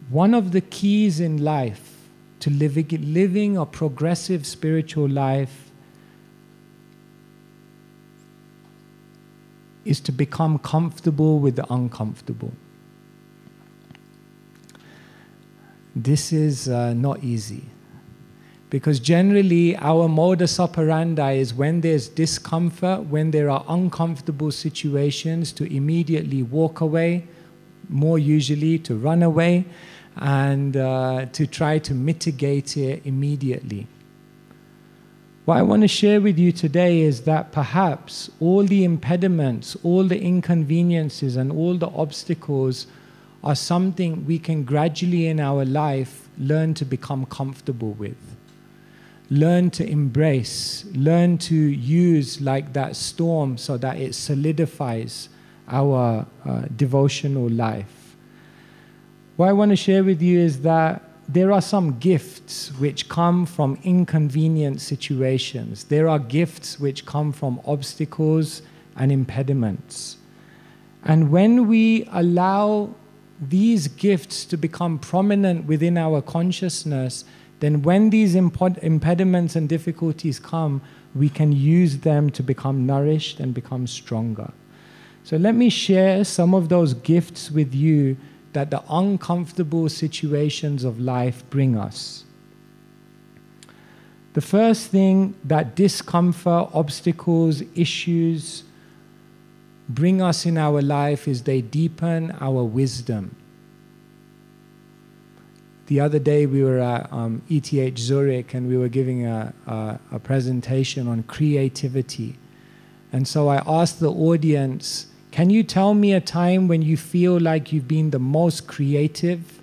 one of the keys in life to living a progressive spiritual life is to become comfortable with the uncomfortable. This is not easy, because generally our modus operandi is when there's discomfort, when there are uncomfortable situations, to immediately walk away, more usually to run away, and to try to mitigate it immediately. What I want to share with you today is that perhaps all the impediments, all the inconveniences, and all the obstacles are something we can gradually in our life learn to become comfortable with, learn to embrace, learn to use like that storm so that it solidifies our devotional life. What I want to share with you is that there are some gifts which come from inconvenient situations. There are gifts which come from obstacles and impediments. And when we allow these gifts to become prominent within our consciousness, then when these impediments and difficulties come, we can use them to become nourished and become stronger. So let me share some of those gifts with you that the uncomfortable situations of life bring us. The first thing that discomfort, obstacles, issues bring us in our life is they deepen our wisdom. The other day we were at ETH Zurich and we were giving a presentation on creativity. And so I asked the audience, can you tell me a time when you feel like you've been the most creative?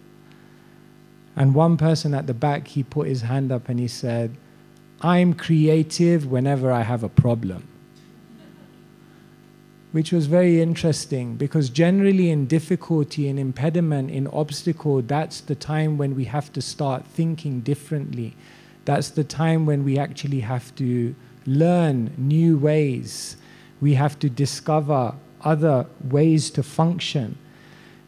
And one person at the back, he put his hand up and he said, I'm creative whenever I have a problem. Which was very interesting, because generally in difficulty, in impediment, in obstacle, that's the time when we have to start thinking differently. That's the time when we actually have to learn new ways. We have to discover other ways to function.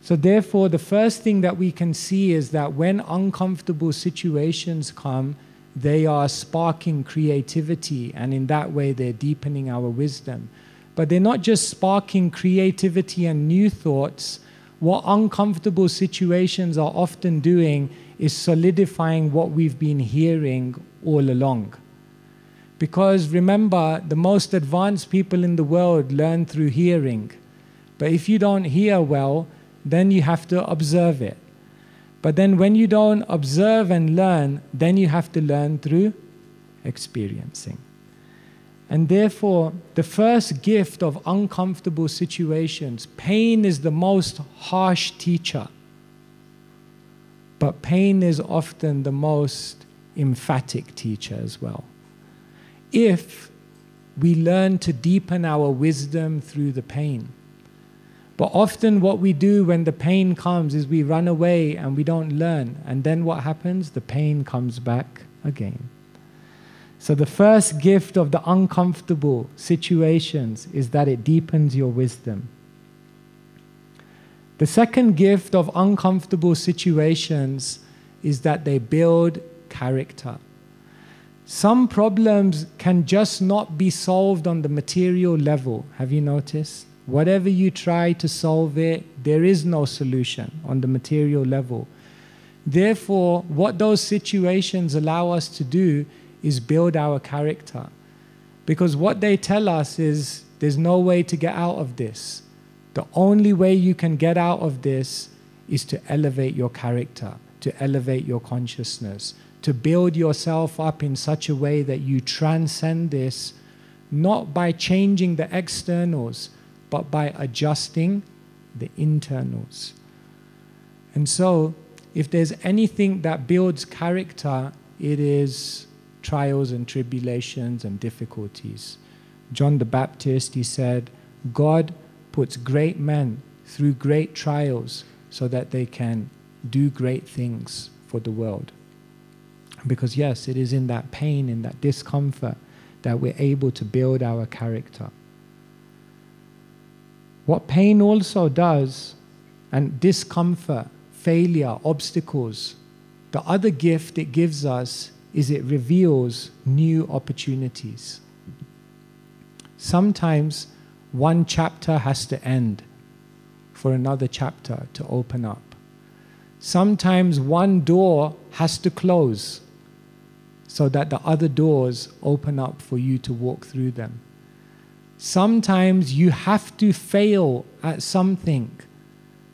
So therefore, the first thing that we can see is that when uncomfortable situations come, they are sparking creativity, and in that way they're deepening our wisdom. But they're not just sparking creativity and new thoughts. What uncomfortable situations are often doing is solidifying what we've been hearing all along. Because remember, the most advanced people in the world learn through hearing. But if you don't hear well, then you have to observe it. But then when you don't observe and learn, then you have to learn through experiencing. And therefore, the first gift of uncomfortable situations, pain is the most harsh teacher. But pain is often the most emphatic teacher as well. If we learn to deepen our wisdom through the pain. But often what we do when the pain comes is we run away and we don't learn. And then what happens? The pain comes back again. So the first gift of the uncomfortable situations is that it deepens your wisdom. The second gift of uncomfortable situations is that they build character. Some problems can just not be solved on the material level. Have you noticed? Whatever you try to solve it, there is no solution on the material level. Therefore, what those situations allow us to do is build our character. Because what they tell us is there's no way to get out of this. The only way you can get out of this is to elevate your character, to elevate your consciousness, to build yourself up in such a way that you transcend this, not by changing the externals, but by adjusting the internals. And so, if there's anything that builds character, it is trials and tribulations and difficulties. John the Baptist, he said, God puts great men through great trials so that they can do great things for the world. Because yes, it is in that pain, in that discomfort, that we're able to build our character. What pain also does, and discomfort, failure, obstacles, the other gift it gives us is it reveals new opportunities. Sometimes one chapter has to end for another chapter to open up. Sometimes one door has to close so that the other doors open up for you to walk through them. Sometimes you have to fail at something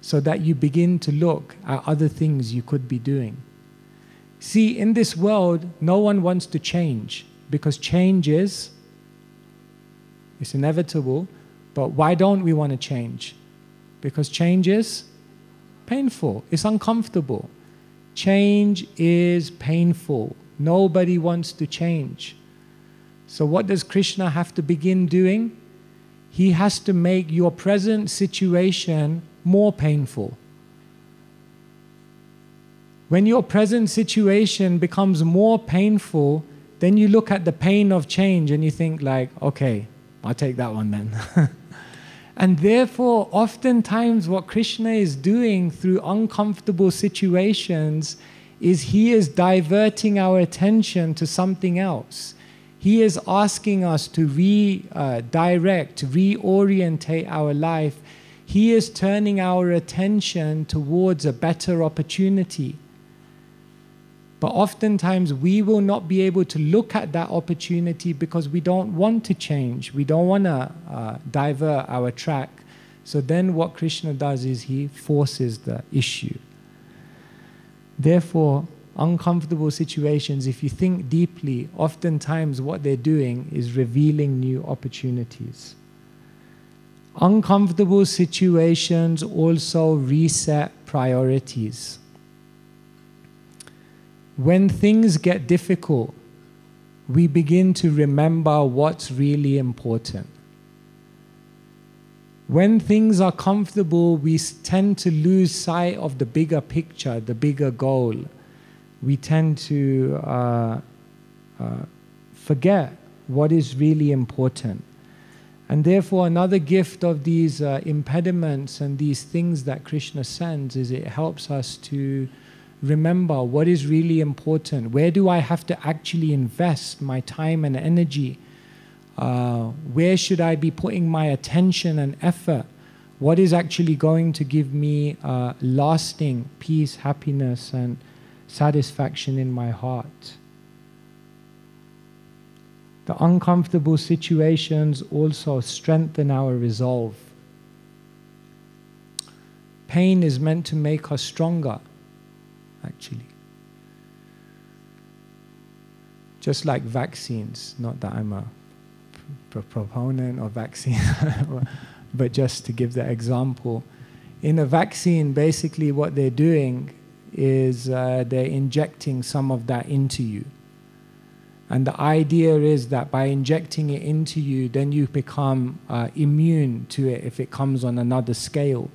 so that you begin to look at other things you could be doing. See, in this world, no one wants to change because change it's inevitable, but why don't we want to change? Because change is painful, it's uncomfortable. Change is painful. Nobody wants to change. So what does Krishna have to begin doing? He has to make your present situation more painful. When your present situation becomes more painful, then you look at the pain of change and you think like, okay, I'll take that one then. And therefore, oftentimes what Krishna is doing through uncomfortable situations is he is diverting our attention to something else. He is asking us to redirect, to reorientate our life. He is turning our attention towards a better opportunity. But oftentimes we will not be able to look at that opportunity because we don't want to change. We don't want to divert our track. So then what Krishna does is he forces the issue. Therefore, uncomfortable situations, if you think deeply, oftentimes what they're doing is revealing new opportunities. Uncomfortable situations also reset priorities. When things get difficult, we begin to remember what's really important. When things are comfortable, we tend to lose sight of the bigger picture, the bigger goal. We tend to forget what is really important. And therefore, another gift of these impediments and these things that Krishna sends is it helps us to remember what is really important. Where do I have to actually invest my time and energy? Where should I be putting my attention and effort? What is actually going to give me lasting peace, happiness, and satisfaction in my heart? The uncomfortable situations also strengthen our resolve. Pain is meant to make us stronger, actually. Just like vaccines, not that I'm a proponent of vaccine, but just to give the example. In a vaccine, basically what they're doing is they're injecting some of that into you. And the idea is that by injecting it into you, then you become immune to it if it comes on another scale.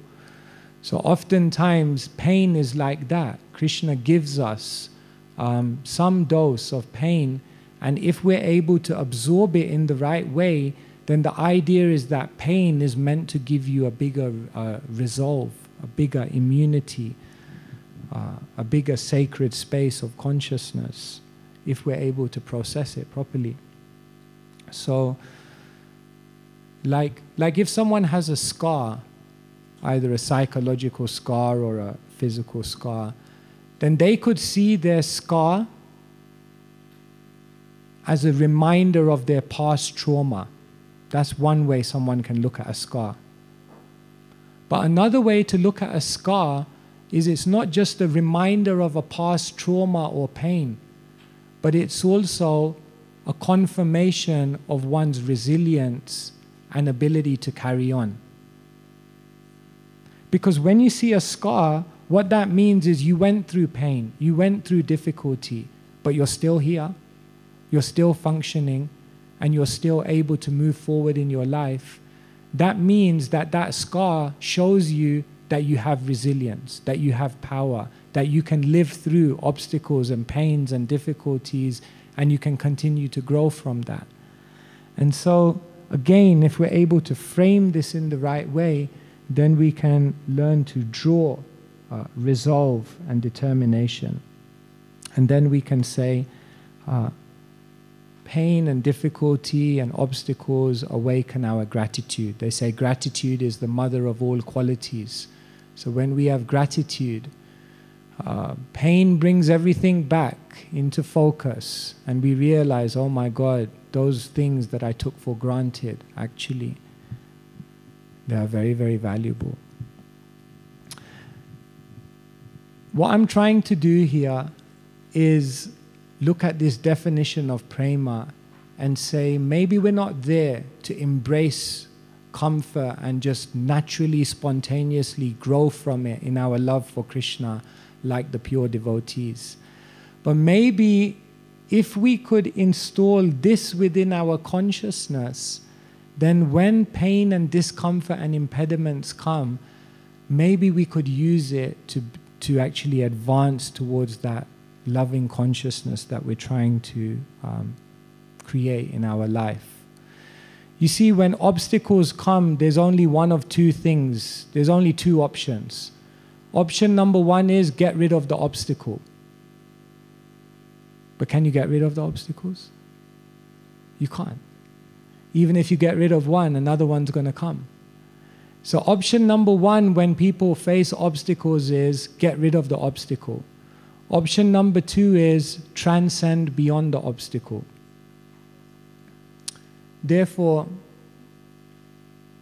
So oftentimes, pain is like that. Krishna gives us some dose of pain, and if we're able to absorb it in the right way, then the idea is that pain is meant to give you a bigger resolve, a bigger immunity, a bigger sacred space of consciousness, if we're able to process it properly. So, like if someone has a scar, either a psychological scar or a physical scar, then they could see their scar as a reminder of their past trauma. That's one way someone can look at a scar. But another way to look at a scar is it's not just a reminder of a past trauma or pain, but it's also a confirmation of one's resilience and ability to carry on. Because when you see a scar, what that means is you went through pain, you went through difficulty, but you're still here, you're still functioning, and you're still able to move forward in your life. That means that that scar shows you that you have resilience, that you have power, that you can live through obstacles and pains and difficulties, and you can continue to grow from that. And so, again, if we're able to frame this in the right way, then we can learn to draw resolve and determination. And then we can say, pain and difficulty and obstacles awaken our gratitude. They say gratitude is the mother of all qualities. So when we have gratitude, pain brings everything back into focus, and we realize, oh my God, those things that I took for granted, actually, they are very, very valuable. What I'm trying to do here is look at this definition of prema and say, maybe we're not there to embrace comfort and just naturally, spontaneously grow from it in our love for Krishna like the pure devotees. But maybe if we could install this within our consciousness, then when pain and discomfort and impediments come, maybe we could use it to actually advance towards that loving consciousness that we're trying to create in our life. You see, when obstacles come, there's only one of two things. There's only two options. Option number one is get rid of the obstacle. But can you get rid of the obstacles? You can't. Even if you get rid of one, another one's going to come. So option number one when people face obstacles is get rid of the obstacle. Option number two is transcend beyond the obstacle. Therefore,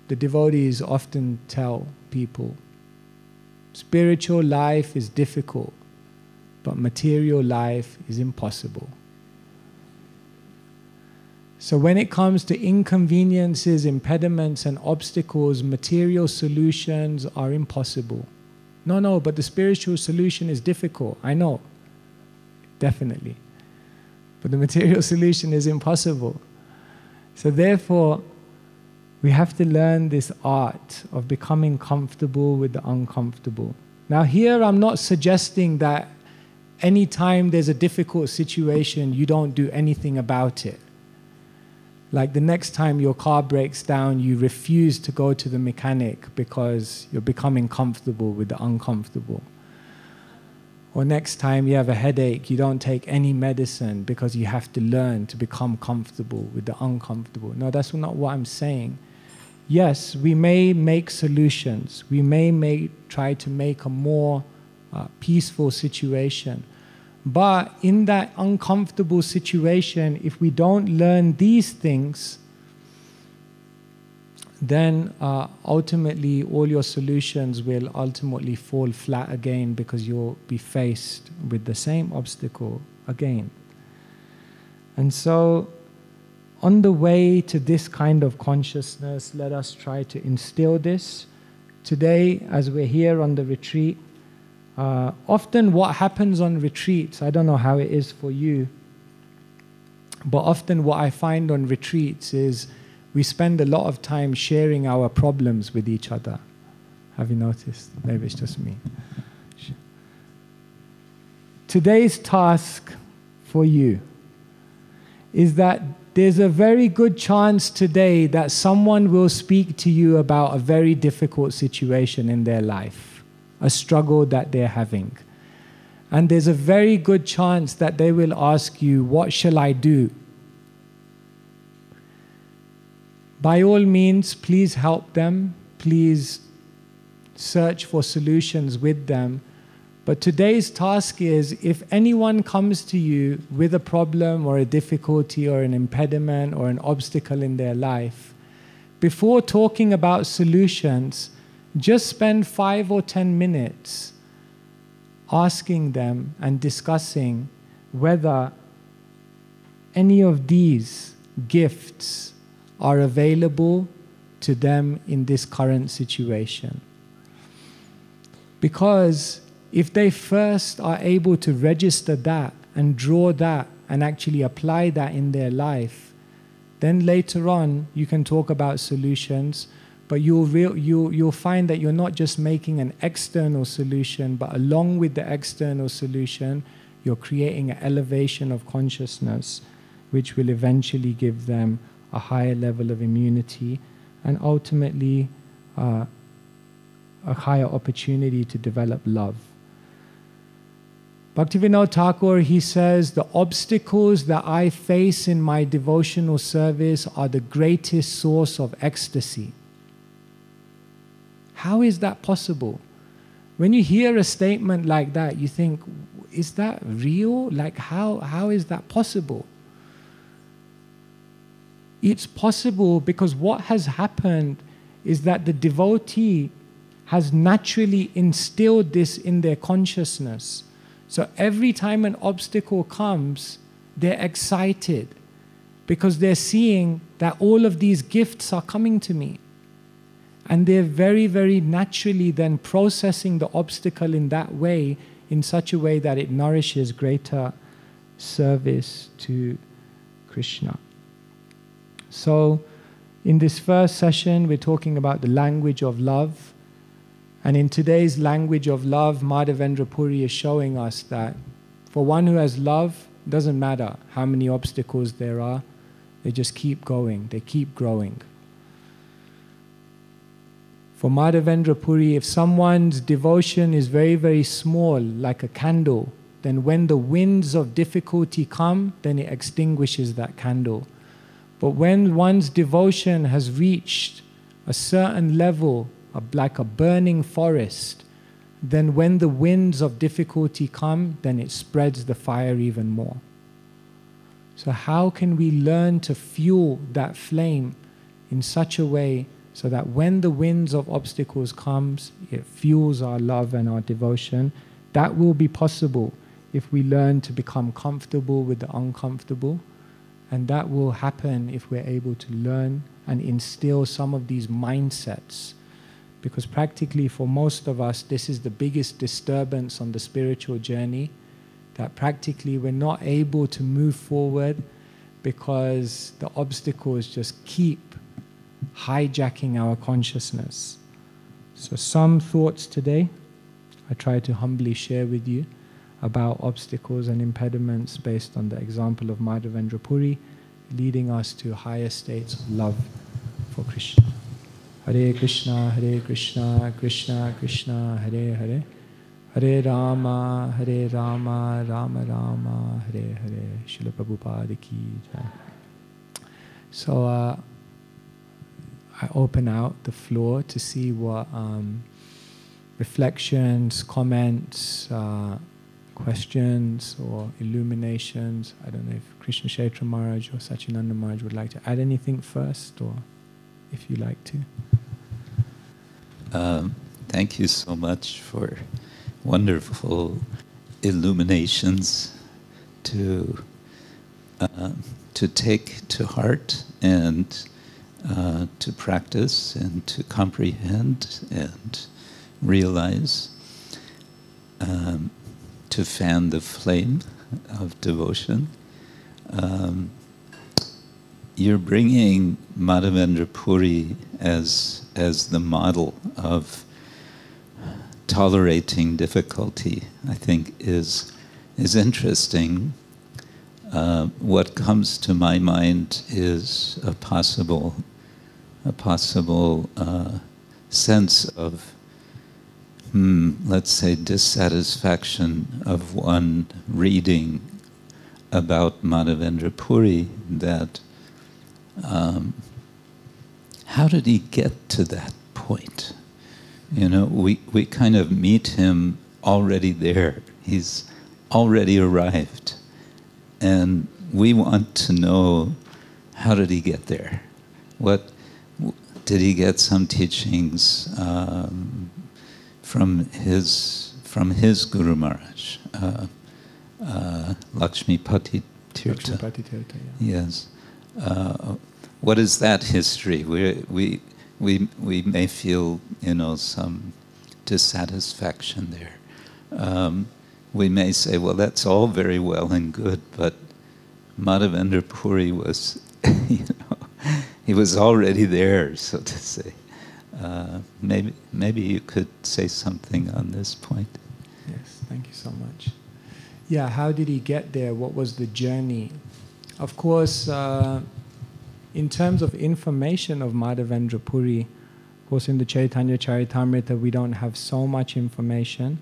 the devotees often tell people, spiritual life is difficult, but material life is impossible. So when it comes to inconveniences, impediments, and obstacles, material solutions are impossible. No, but the spiritual solution is difficult. I know, definitely. But the material solution is impossible. So therefore, we have to learn this art of becoming comfortable with the uncomfortable. Now here, I'm not suggesting that anytime there's a difficult situation, you don't do anything about it. Like the next time your car breaks down, you refuse to go to the mechanic because you're becoming comfortable with the uncomfortable. Or next time you have a headache, you don't take any medicine because you have to learn to become comfortable with the uncomfortable. No, that's not what I'm saying. Yes, we may make solutions. We may try to make a more peaceful situation. But in that uncomfortable situation, if we don't learn these things, then ultimately all your solutions will ultimately fall flat again because you'll be faced with the same obstacle again. And so on the way to this kind of consciousness, let us try to instill this. Today, as we're here on the retreat, often what happens on retreats, I don't know how it is for you, but often what I find on retreats is we spend a lot of time sharing our problems with each other. Have you noticed? Maybe it's just me. Today's task for you is that there's a very good chance today that someone will speak to you about a very difficult situation in their life, a struggle that they're having. And there's a very good chance that they will ask you, what shall I do? By all means, please help them. Please search for solutions with them. But today's task is, if anyone comes to you with a problem or a difficulty or an impediment or an obstacle in their life, before talking about solutions, just spend 5 or 10 minutes asking them and discussing whether any of these gifts are available to them in this current situation. Because if they first are able to register that and draw that and actually apply that in their life, then later on you can talk about solutions, but you'll find that you're not just making an external solution, but along with the external solution, you're creating an elevation of consciousness, which will eventually give them a higher level of immunity and ultimately a higher opportunity to develop love. Bhaktivinoda Thakur, he says, the obstacles that I face in my devotional service are the greatest source of ecstasy. How is that possible? When you hear a statement like that, you think, is that real? Like, how is that possible? It's possible because what has happened is that the devotee has naturally instilled this in their consciousness. So every time an obstacle comes, they're excited because they're seeing that all of these gifts are coming to me. And they're very, very naturally then processing the obstacle in that way, in such a way that it nourishes greater service to Krishna. So in this first session, we're talking about the language of love. And in today's language of love, Madhavendra Puri is showing us that for one who has love, it doesn't matter how many obstacles there are, they just keep going, they keep growing. For Madhavendra Puri, if someone's devotion is very, very small, like a candle, then when the winds of difficulty come, then it extinguishes that candle. But when one's devotion has reached a certain level, like a burning forest, then when the winds of difficulty come, then it spreads the fire even more. So how can we learn to fuel that flame in such a way so that when the winds of obstacles comes, it fuels our love and our devotion? That will be possible if we learn to become comfortable with the uncomfortable. And that will happen if we're able to learn and instill some of these mindsets. Because practically for most of us, this is the biggest disturbance on the spiritual journey, that practically we're not able to move forward because the obstacles just keep hijacking our consciousness. So some thoughts today I try to humbly share with you about obstacles and impediments based on the example of Madhavendra Puri, leading us to higher states of love for Krishna. Hare Krishna, Krishna Krishna, Hare Hare, Hare Rama, Rama Rama, Hare Hare. Srila Prabhupada ki jai. So I open out the floor to see what reflections, comments, questions or illuminations. I don't know if Krishna Ksetra Maharaj or Sacinandana Maharaj would like to add anything first, or if you like to. Thank you so much for wonderful illuminations to take to heart and to practice and to comprehend and realize, to fan the flame of devotion. You're bringing Madhavendra Puri as the model of tolerating difficulty. I think is interesting. What comes to my mind is a possible sense of, let's say, dissatisfaction of one reading about Madhavendra Puri, that how did he get to that point? You know, we kind of meet him already there. He's already arrived. And we want to know, how did he get there? What did he get some teachings from his Guru Maharaj, Lakshmipati Tirtha? Lakshmipati Tirtha, yeah. Yes. What is that history? We may feel, some dissatisfaction there. We may say, well, that's all very well and good, but Madhavendra Puri was, he was already there, so to say. Maybe you could say something on this point. Yes, thank you so much. Yeah, how did he get there? What was the journey? Of course, in terms of information of Madhavendra Puri, of course in the Chaitanya Charitamrita we don't have so much information,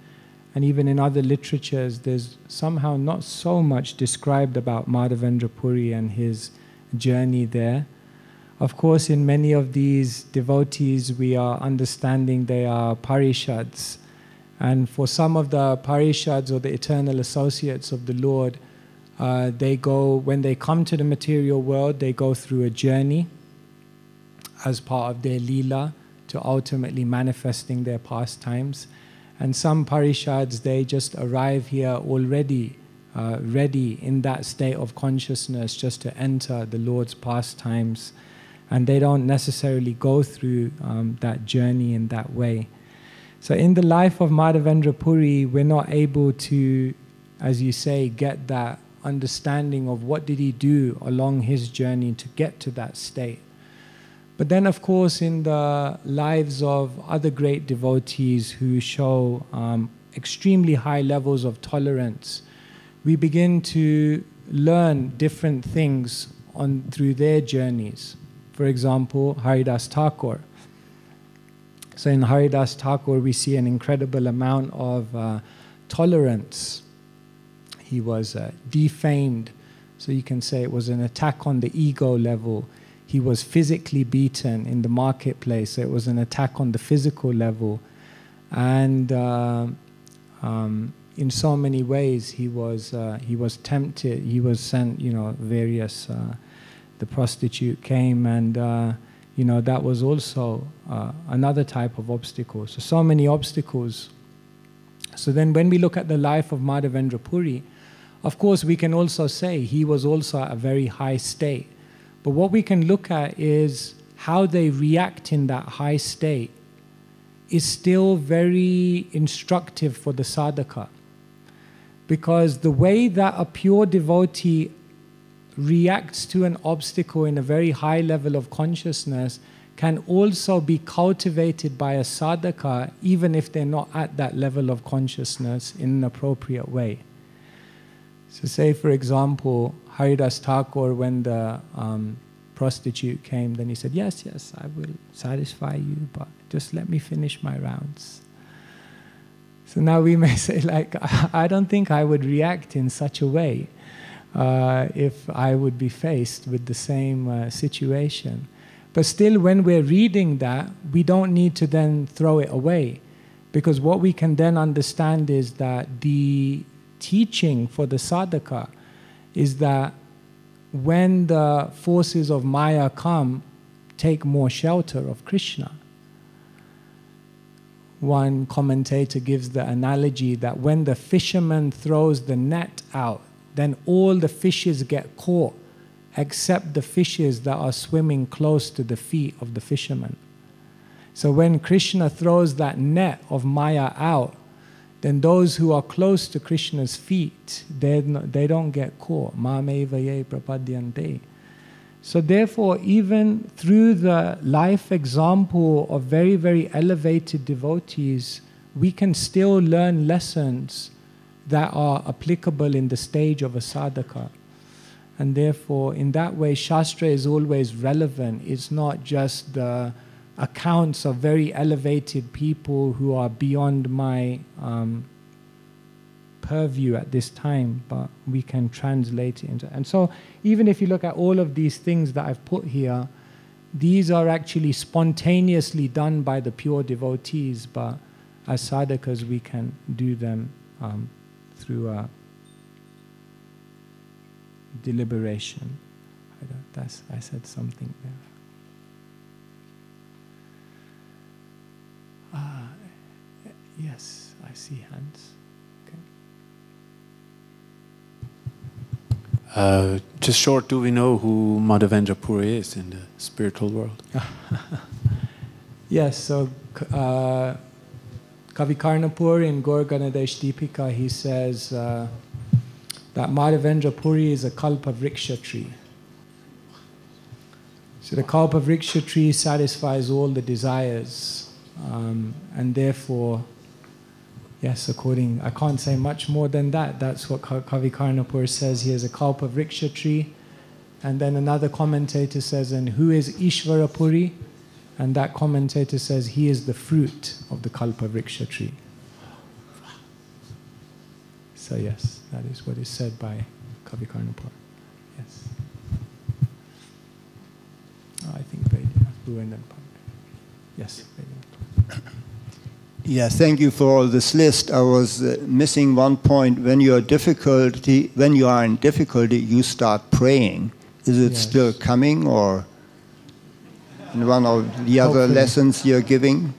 and even in other literatures there's somehow not so much described about Madhavendra Puri and his journey there. Of course, in many of these devotees we are understanding they are parishads, and for some of the parishads or the eternal associates of the Lord, when they come to the material world, they go through a journey as part of their lila to ultimately manifesting their pastimes. And some parishads, they just arrive here already ready in that state of consciousness just to enter the Lord's pastimes. And they don't necessarily go through that journey in that way. So in the life of Madhavendra Puri, we're not able to, as you say, get that understanding of what did he do along his journey to get to that state. But then, of course, in the lives of other great devotees who show extremely high levels of tolerance, we begin to learn different things through their journeys. For example, Haridas Thakur. So in Haridas Thakur, we see an incredible amount of tolerance. He was defamed, so you can say it was an attack on the ego level. He was physically beaten in the marketplace, so it was an attack on the physical level. And in so many ways, he was tempted. He was sent, various. The prostitute came, and that was also another type of obstacle. So many obstacles. So then when we look at the life of Madhavendra Puri, of course we can also say he was also at a very high state. But what we can look at is how they react in that high state is still very instructive for the sadhaka. Because the way that a pure devotee reacts to an obstacle in a very high level of consciousness can also be cultivated by a sadhaka, even if they're not at that level of consciousness, in an appropriate way. So say, for example, Haridas Thakur, when the prostitute came, then he said, yes, yes, I will satisfy you, but just let me finish my rounds. So now we may say, like, I don't think I would react in such a way if I would be faced with the same situation. But still, when we're reading that, we don't need to then throw it away. Because what we can then understand is that the teaching for the sadhaka is that when the forces of Maya come, take more shelter of Krishna. One commentator gives the analogy that when the fisherman throws the net out, then all the fishes get caught, except the fishes that are swimming close to the feet of the fisherman. So when Krishna throws that net of Maya out, then those who are close to Krishna's feet, they don't get caught. Mameva ye prapadyante. So therefore, even through the life example of very, very elevated devotees, we can still learn lessons that are applicable in the stage of a sadhaka. And therefore, in that way, Shastra is always relevant. It's not just the accounts of very elevated people who are beyond my purview at this time, but we can translate it into. And so, even if you look at all of these things that I've put here, these are actually spontaneously done by the pure devotees, but as sadhakas, we can do them through a deliberation. I said something there. Yes, I see hands. Okay. Just short, do we know who Madhavendra Puri is in the spiritual world? Yes, so Kavi Karnapur in Gaur Ganadesh Deepika, he says that Madhavendra Puri is a Kalpa Vriksha tree. So the Kalpa Vriksha tree satisfies all the desires. And therefore, yes, I can't say much more than that. That's what Kavi Karnapur says. He is a Kalpa Vriksha tree. And then another commentator says, and who is Ishvara Puri? And that commentator says, he is the fruit of the Kalpa Vriksha tree. So yes, that is what is said by Kavi Karnapur. Yes. Oh, I think Bhuvan and yes, Yeah, thank you for all this list. I was missing one point. When you are in difficulty, you start praying. Is it still coming, or in one of the other lessons you're giving?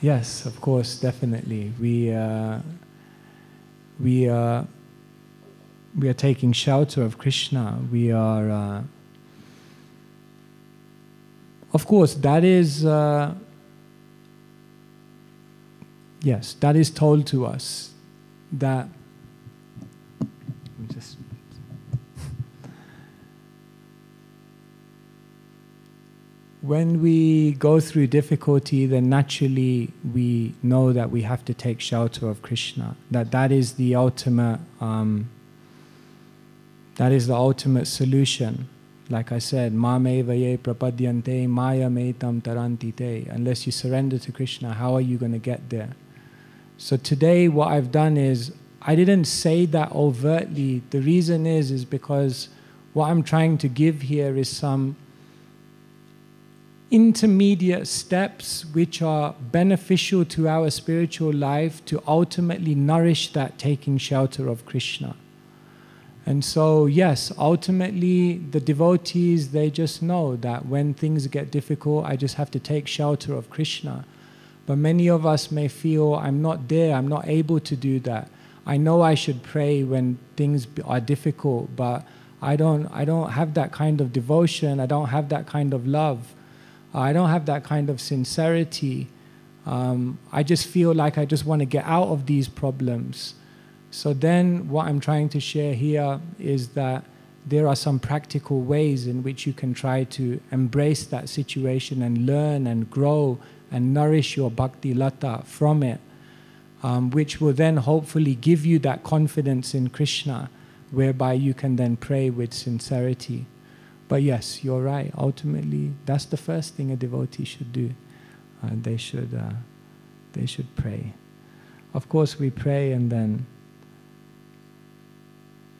Yes, of course, definitely. We are taking shelter of Krishna. We are, of course, that is. Yes, that is told to us that when we go through difficulty, then naturally we know that we have to take shelter of Krishna. That is the ultimate solution. Like I said, Mameva ye prapadyante maya metam taranti te. Unless you surrender to Krishna, how are you going to get there? So today what I've done is, I didn't say that overtly. The reason is because what I'm trying to give here is some intermediate steps which are beneficial to our spiritual life to ultimately nourish that taking shelter of Krishna. And so, yes, ultimately the devotees, they just know that when things get difficult, I just have to take shelter of Krishna. But many of us may feel, I'm not there, I'm not able to do that. I know I should pray when things are difficult, but I don't have that kind of devotion, I don't have that kind of love, I don't have that kind of sincerity. I just feel like I just want to get out of these problems. So then what I'm trying to share here is that there are some practical ways in which you can try to embrace that situation and learn and grow and nourish your bhakti lata from it, which will then hopefully give you that confidence in Krishna, whereby you can then pray with sincerity. But yes, you're right. Ultimately, that's the first thing a devotee should do. They should pray. Of course, we pray, and then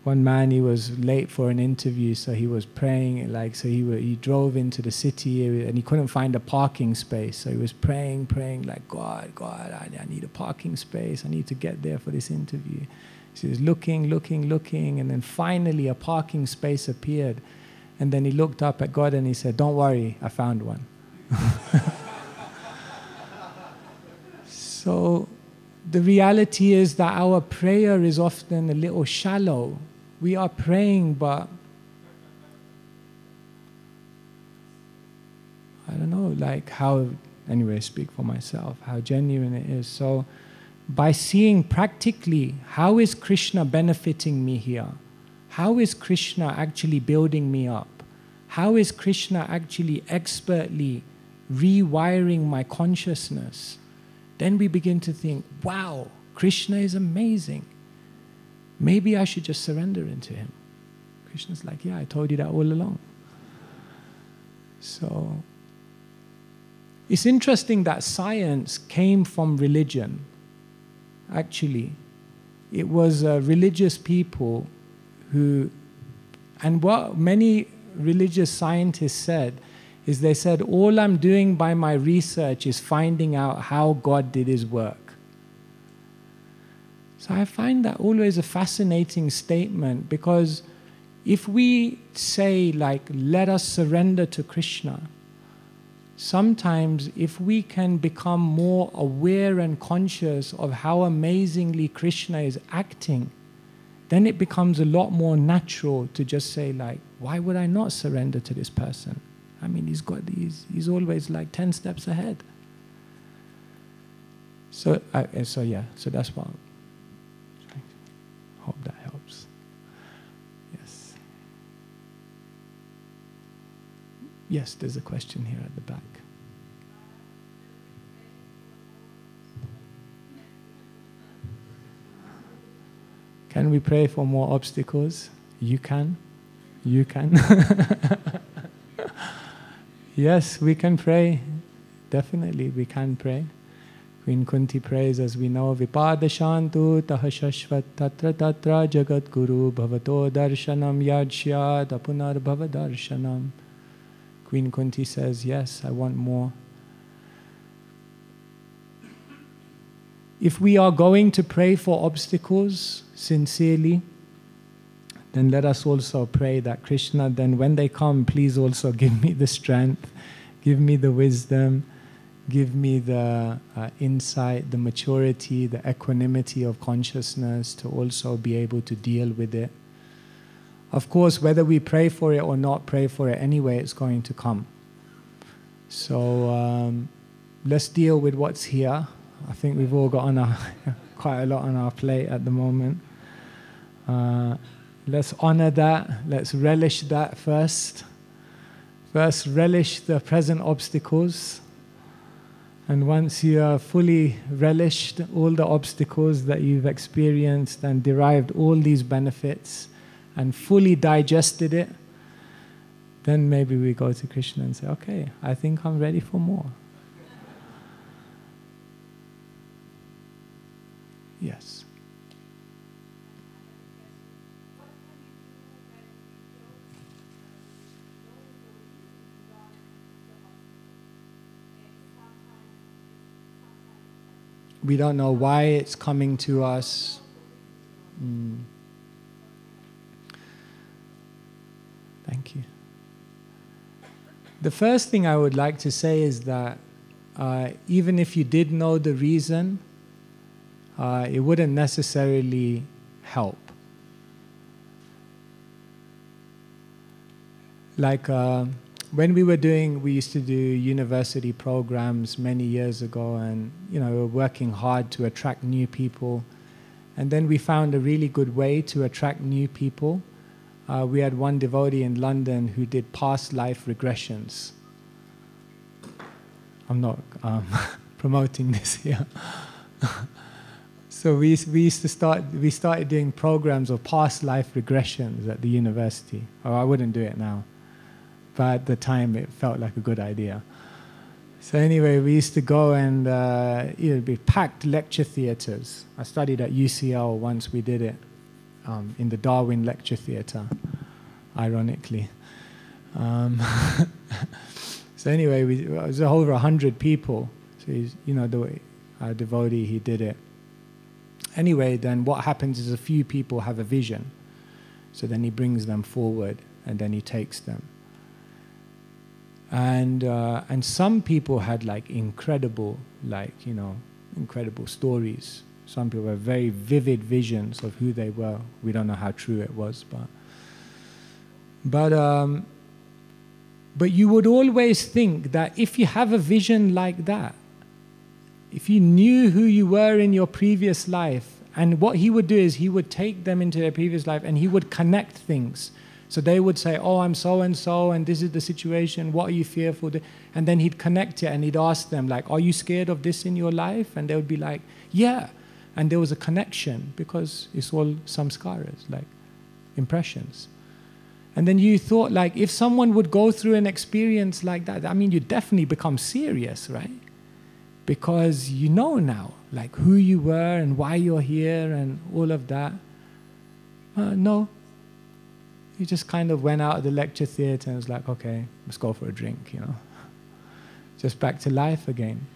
one man, he was late for an interview, so he was praying. He drove into the city, and he couldn't find a parking space. So he was praying, like, God, I need a parking space. I need to get there for this interview. So he was looking, and then finally a parking space appeared. And then he looked up at God and he said, "Don't worry, I found one." So the reality is that our prayer is often a little shallow. We are praying, but I don't know, like how, anyway, I speak for myself, how genuine it is. So by seeing practically, how is Krishna benefiting me here? How is Krishna actually building me up? How is Krishna actually expertly rewiring my consciousness? Then we begin to think, wow, Krishna is amazing. Maybe I should just surrender into him. Krishna's like, yeah, I told you that all along. So it's interesting that science came from religion. Actually, it was religious people who, and what many religious scientists said is they said, all I'm doing by my research is finding out how God did his work. So I find that always a fascinating statement, because if we say, like, let us surrender to Krishna, sometimes if we can become more aware and conscious of how amazingly Krishna is acting, then it becomes a lot more natural to just say, like, why would I not surrender to this person? I mean, he's always like 10 steps ahead. So that's what. Hope that helps. Yes. Yes, there's a question here at the back. Can we pray for more obstacles? You can. You can. Yes, we can pray. Definitely, we can pray. Queen Kunti prays, as we know, Vipadashantu taha shashvat tatra tatra jagat guru bhavato darshanam yadsyat apunar bhava darshanam. Queen Kunti says, yes, I want more. If we are going to pray for obstacles sincerely, then let us also pray that Krishna, then when they come, please also give me the strength, give me the wisdom, give me the insight, the maturity, the equanimity of consciousness to also be able to deal with it. Of course, whether we pray for it or not pray for it, anyway, it's going to come. So let's deal with what's here. I think we've all got quite a lot on our plate at the moment. Let's honor that. Let's relish that first. First, relish the present obstacles. And once you are fully relished all the obstacles that you've experienced and derived all these benefits and fully digested it, then maybe we go to Krishna and say, okay, I think I'm ready for more. Yes. We don't know why it's coming to us. Thank you. The first thing I would like to say is that even if you did know the reason, it wouldn't necessarily help. Like when we used to do university programs many years ago, and we were working hard to attract new people. And then we found a really good way to attract new people. We had one devotee in London who did past life regressions. I'm not promoting this here. So we started doing programs of past life regressions at the university. Oh, I wouldn't do it now, but at the time it felt like a good idea. So anyway, we used to go and it would be packed lecture theatres. I studied at UCL once. We did it in the Darwin Lecture Theatre, ironically. So anyway, it was over 100 people. So the way our devotee, he did it. Anyway, then what happens is a few people have a vision. So then he brings them forward and then he takes them. And some people had incredible stories. Some people had very vivid visions of who they were. We don't know how true it was, but you would always think that if you have a vision like that, if you knew who you were in your previous life, and what he would do is he would take them into their previous life and he would connect things. So they would say, oh, I'm so-and-so, and this is the situation, what are you fearful? And then he'd connect it and he'd ask them, are you scared of this in your life? And they would be like, yeah. And there was a connection because it's all samskaras, impressions. And then you thought, if someone would go through an experience like that, you definitely become serious, right? Because you know now, who you were and why you're here and all of that. No. He just kind of went out of the lecture theatre and was like, okay, let's go for a drink, Just back to life again.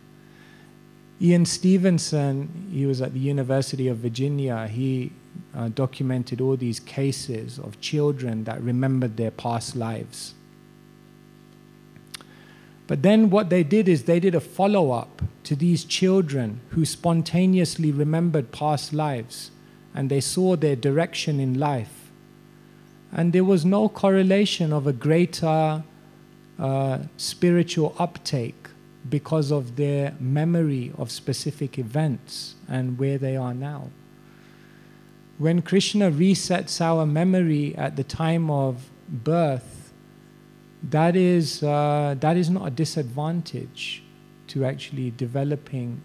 Ian Stevenson, he was at the University of Virginia. He documented all these cases of children that remembered their past lives. But then what they did is they did a follow-up to these children who spontaneously remembered past lives, and they saw their direction in life. And there was no correlation of a greater spiritual uptake because of their memory of specific events and where they are now. When Krishna resets our memory at the time of birth, that is not a disadvantage to actually developing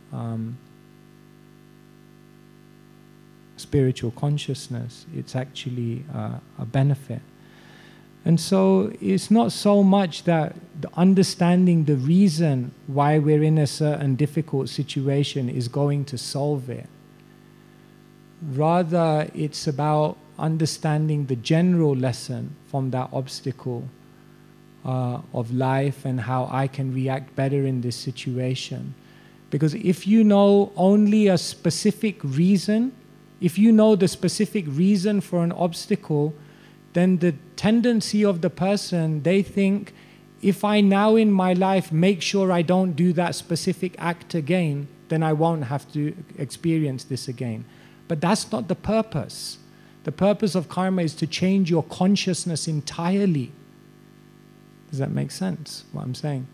spiritual consciousness. It's actually a benefit. And so it's not so much that understanding the reason why we're in a certain difficult situation is going to solve it. Rather, it's about understanding the general lesson from that obstacle of life and how I can react better in this situation. Because if you know only a specific reason, if you know the specific reason for an obstacle, then the tendency of the person, they think, if I now in my life make sure I don't do that specific act again, then I won't have to experience this again. But that's not the purpose. The purpose of karma is to change your consciousness entirely. Does that make sense, what I'm saying?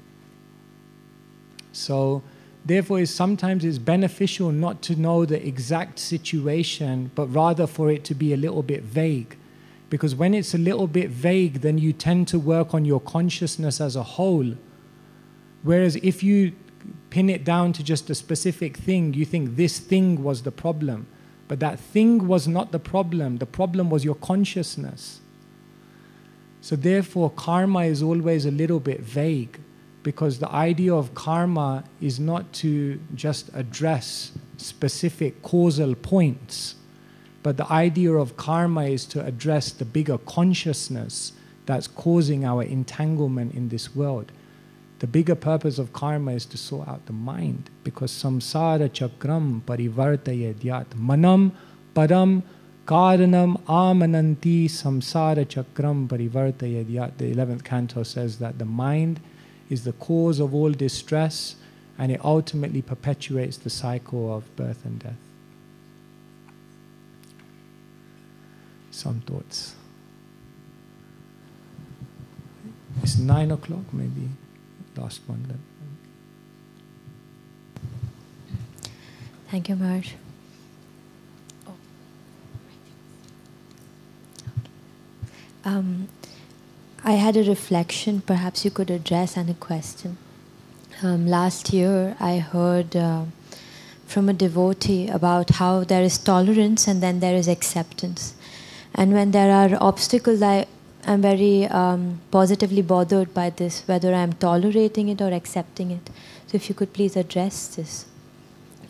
So, therefore, sometimes it's beneficial not to know the exact situation, but rather for it to be a little bit vague. Because when it's a little bit vague, then you tend to work on your consciousness as a whole. Whereas if you pin it down to just a specific thing, you think this thing was the problem. But that thing was not the problem. The problem was your consciousness. So therefore, karma is always a little bit vague, because the idea of karma is not to just address specific causal points, but the idea of karma is to address the bigger consciousness that's causing our entanglement in this world. The bigger purpose of karma is to sort out the mind, because samsara chakram parivartayadyat manam param karanam amananti samsara chakram parivartayadyat. The 11th canto says that the mind is the cause of all distress, and it ultimately perpetuates the cycle of birth and death. Some thoughts. It's 9 o'clock, maybe. Last one then. Thank you, Maharaj. I had a reflection, perhaps you could address, and a question. Last year I heard from a devotee about how there is tolerance and then there is acceptance. And when there are obstacles, I'm very positively bothered by this, whether I'm tolerating it or accepting it. So if you could please address this.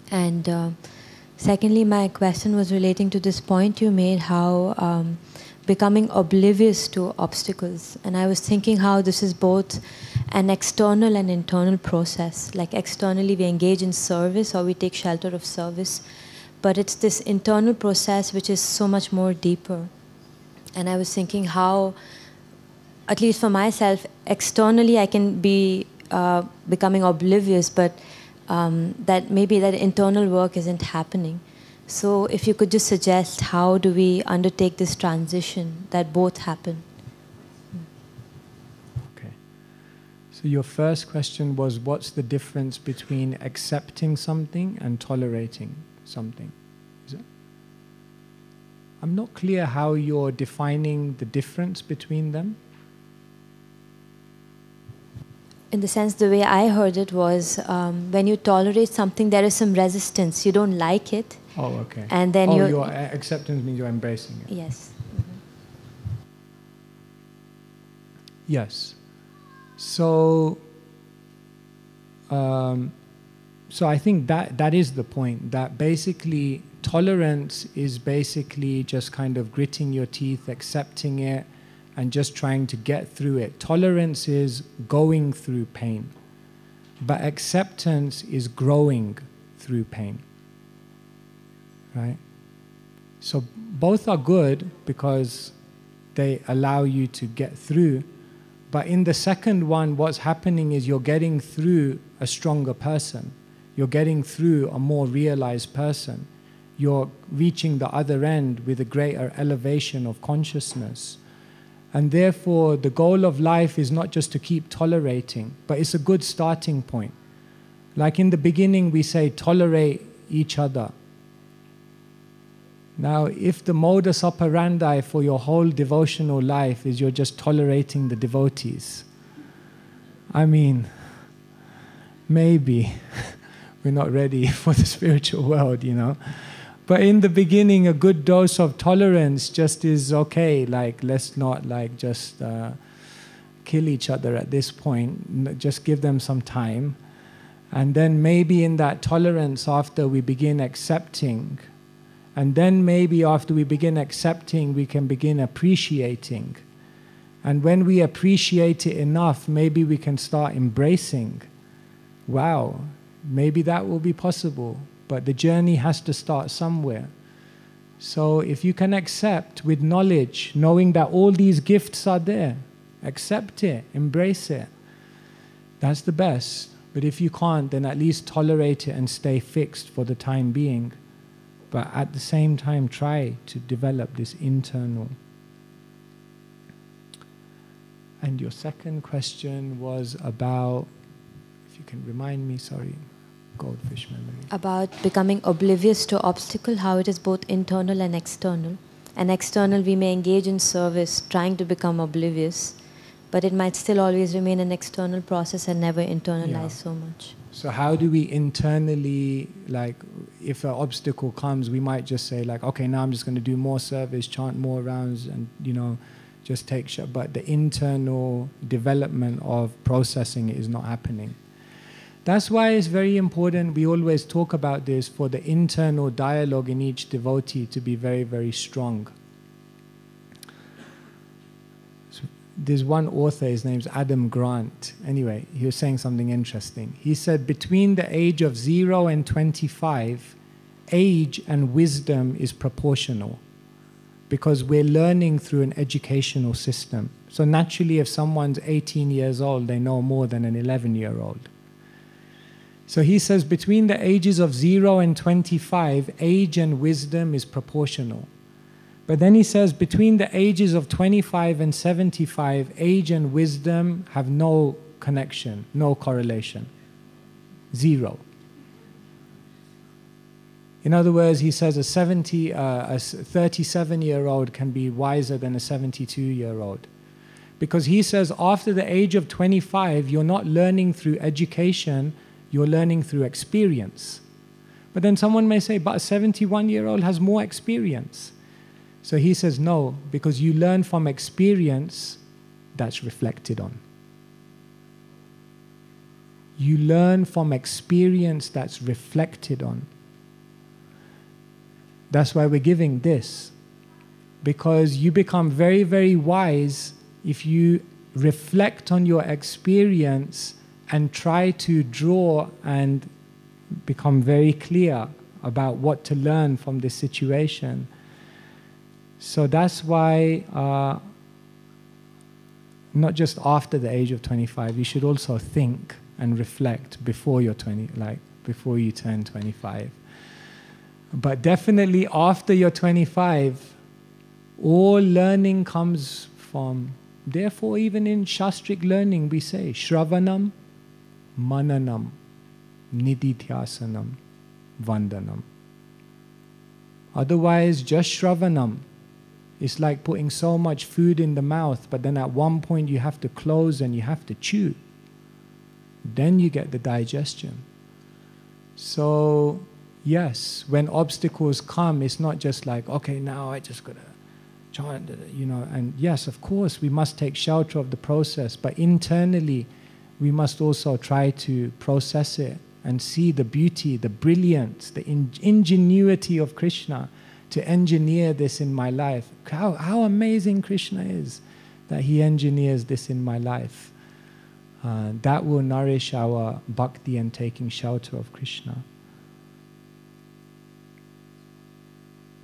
And secondly, my question was relating to this point you made, how becoming oblivious to obstacles. And I was thinking how this is both an external and internal process. Like externally we engage in service or we take shelter of service, but it's this internal process which is so much more deeper. And I was thinking how, at least for myself, externally I can be becoming oblivious, but that maybe that internal work isn't happening. So if you could just suggest how do we undertake this transition that both happen? Okay. So your first question was, what's the difference between accepting something and tolerating something? Is it? I'm not clear how you're defining the difference between them. In the sense, the way I heard it was, when you tolerate something, there is some resistance. You don't like it. Oh, okay. And then your acceptance means you're embracing it. Yes. Yes. So I think that is the point, that basically tolerance is basically just kind of gritting your teeth, accepting it, and just trying to get through it. Tolerance is going through pain, but acceptance is growing through pain. Right? So both are good because they allow you to get through, but in the second one, what's happening is you're getting through a stronger person. You're getting through a more realized person. You're reaching the other end with a greater elevation of consciousness. And therefore, the goal of life is not just to keep tolerating, but it's a good starting point. Like in the beginning, we say, tolerate each other. Now, if the modus operandi for your whole devotional life is you're just tolerating the devotees, I mean, maybe we're not ready for the spiritual world, you know. But in the beginning, a good dose of tolerance just is okay. Like, let's not like just kill each other at this point. Just give them some time. And then maybe in that tolerance, after we begin accepting, and then maybe after we begin accepting, we can begin appreciating. And when we appreciate it enough, maybe we can start embracing. Wow, maybe that will be possible. But the journey has to start somewhere. So if you can accept with knowledge, knowing that all these gifts are there, accept it, embrace it. That's the best. But if you can't, then at least tolerate it and stay fixed for the time being. But at the same time, try to develop this internal. And your second question was about, if you can remind me, sorry, goldfish memory. About becoming oblivious to obstacle, how it is both internal and external. And external, we may engage in service, trying to become oblivious, but it might still always remain an external process and never internalize so much. So how do we internally, like, if an obstacle comes, we might just say, like, okay, now I'm just going to do more service, chant more rounds, and, you know, just take shit. But the internal development of processing is not happening. That's why it's very important, we always talk about this, for the internal dialogue in each devotee to be very, very strong. So there's one author, his name's Adam Grant. Anyway, he was saying something interesting. He said between the age of 0 and 25, age and wisdom is proportional, because we're learning through an educational system. So naturally, if someone's 18 years old, they know more than an 11-year-old. So he says between the ages of 0 and 25, age and wisdom is proportional. But then he says between the ages of 25 and 75, age and wisdom have no connection, no correlation. 0. In other words, he says a 37-year-old can be wiser than a 72-year-old. Because he says after the age of 25, you're not learning through education, you're learning through experience. But then someone may say, but a 71-year-old has more experience. So he says, no, because you learn from experience that's reflected on. You learn from experience that's reflected on. That's why we're giving this. Because you become very, very wise if you reflect on your experience and try to draw and become very clear about what to learn from this situation. So that's why not just after the age of 25, you should also think and reflect before you're before you turn 25. But definitely after you're 25, all learning comes from. Therefore, even in Shastric learning, we say Shravanam, Mananam, Nididhyasanam, Vandanam. Otherwise, just Shravanam. It's like putting so much food in the mouth, but then at one point you have to close and you have to chew. Then you get the digestion. So, yes, when obstacles come, it's not just like, okay, now I just gotta chant, and yes, of course, we must take shelter of the process, but internally, we must also try to process it and see the beauty, the brilliance, the ingenuity of Krishna to engineer this in my life. How amazing Krishna is that he engineers this in my life. That will nourish our bhakti and taking shelter of Krishna.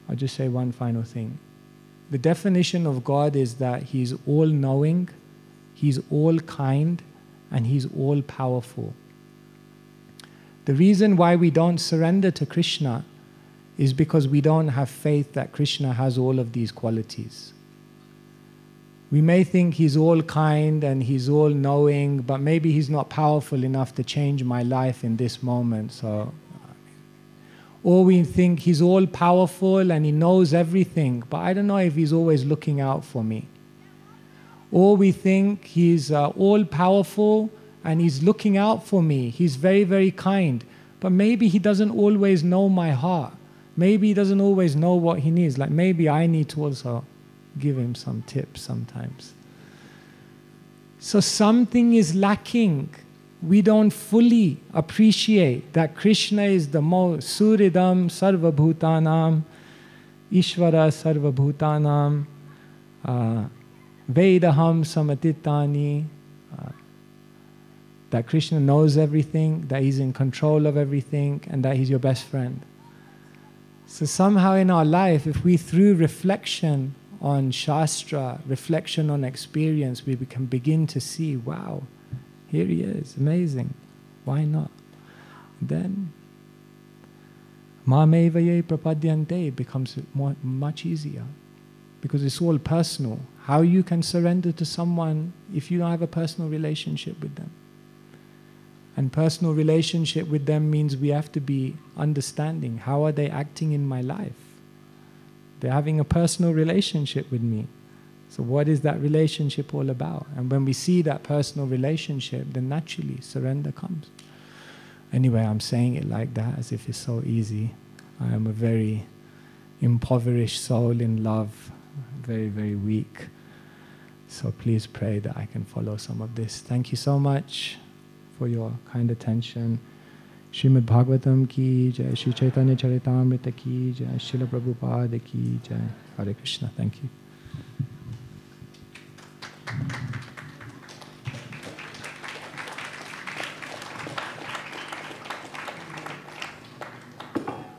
I'll just say one final thing. The definition of God is that he's all-knowing, he's all-kind, and he's all-powerful. The reason why we don't surrender to Krishna is because we don't have faith that Krishna has all of these qualities. We may think he's all-kind and he's all-knowing, but maybe he's not powerful enough to change my life in this moment. Or we think he's all-powerful and he knows everything, but I don't know if he's always looking out for me. Or we think he's all-powerful and he's looking out for me. He's very, very kind, but maybe he doesn't always know my heart. Maybe he doesn't always know what he needs. Like maybe I need to also give him some tips sometimes. So something is lacking. We don't fully appreciate that Krishna is the most Suridam Sarva Bhutanam, Ishvara Sarva Bhutanam, Vedaham Samatitani, that Krishna knows everything, that he's in control of everything, and that he's your best friend. So somehow in our life, if we through reflection on Shastra, reflection on experience, we can begin to see, wow, here he is, amazing. Why not? Then, Mamevaye prapadyante becomes much easier because it's all personal. How you can surrender to someone if you don't have a personal relationship with them. And personal relationship with them means we have to be understanding. How are they acting in my life? They're having a personal relationship with me. So what is that relationship all about? And when we see that personal relationship, then naturally surrender comes. Anyway, I'm saying it like that as if it's so easy. I am a very impoverished soul in love, very, very weak. So please pray that I can follow some of this. Thank you so much for your kind attention. Srimad Bhagavatam ki jai, Shri Chaitanya Charitamrita ki jai, Srila Prabhupada ki jai. Hare Krishna. Thank you.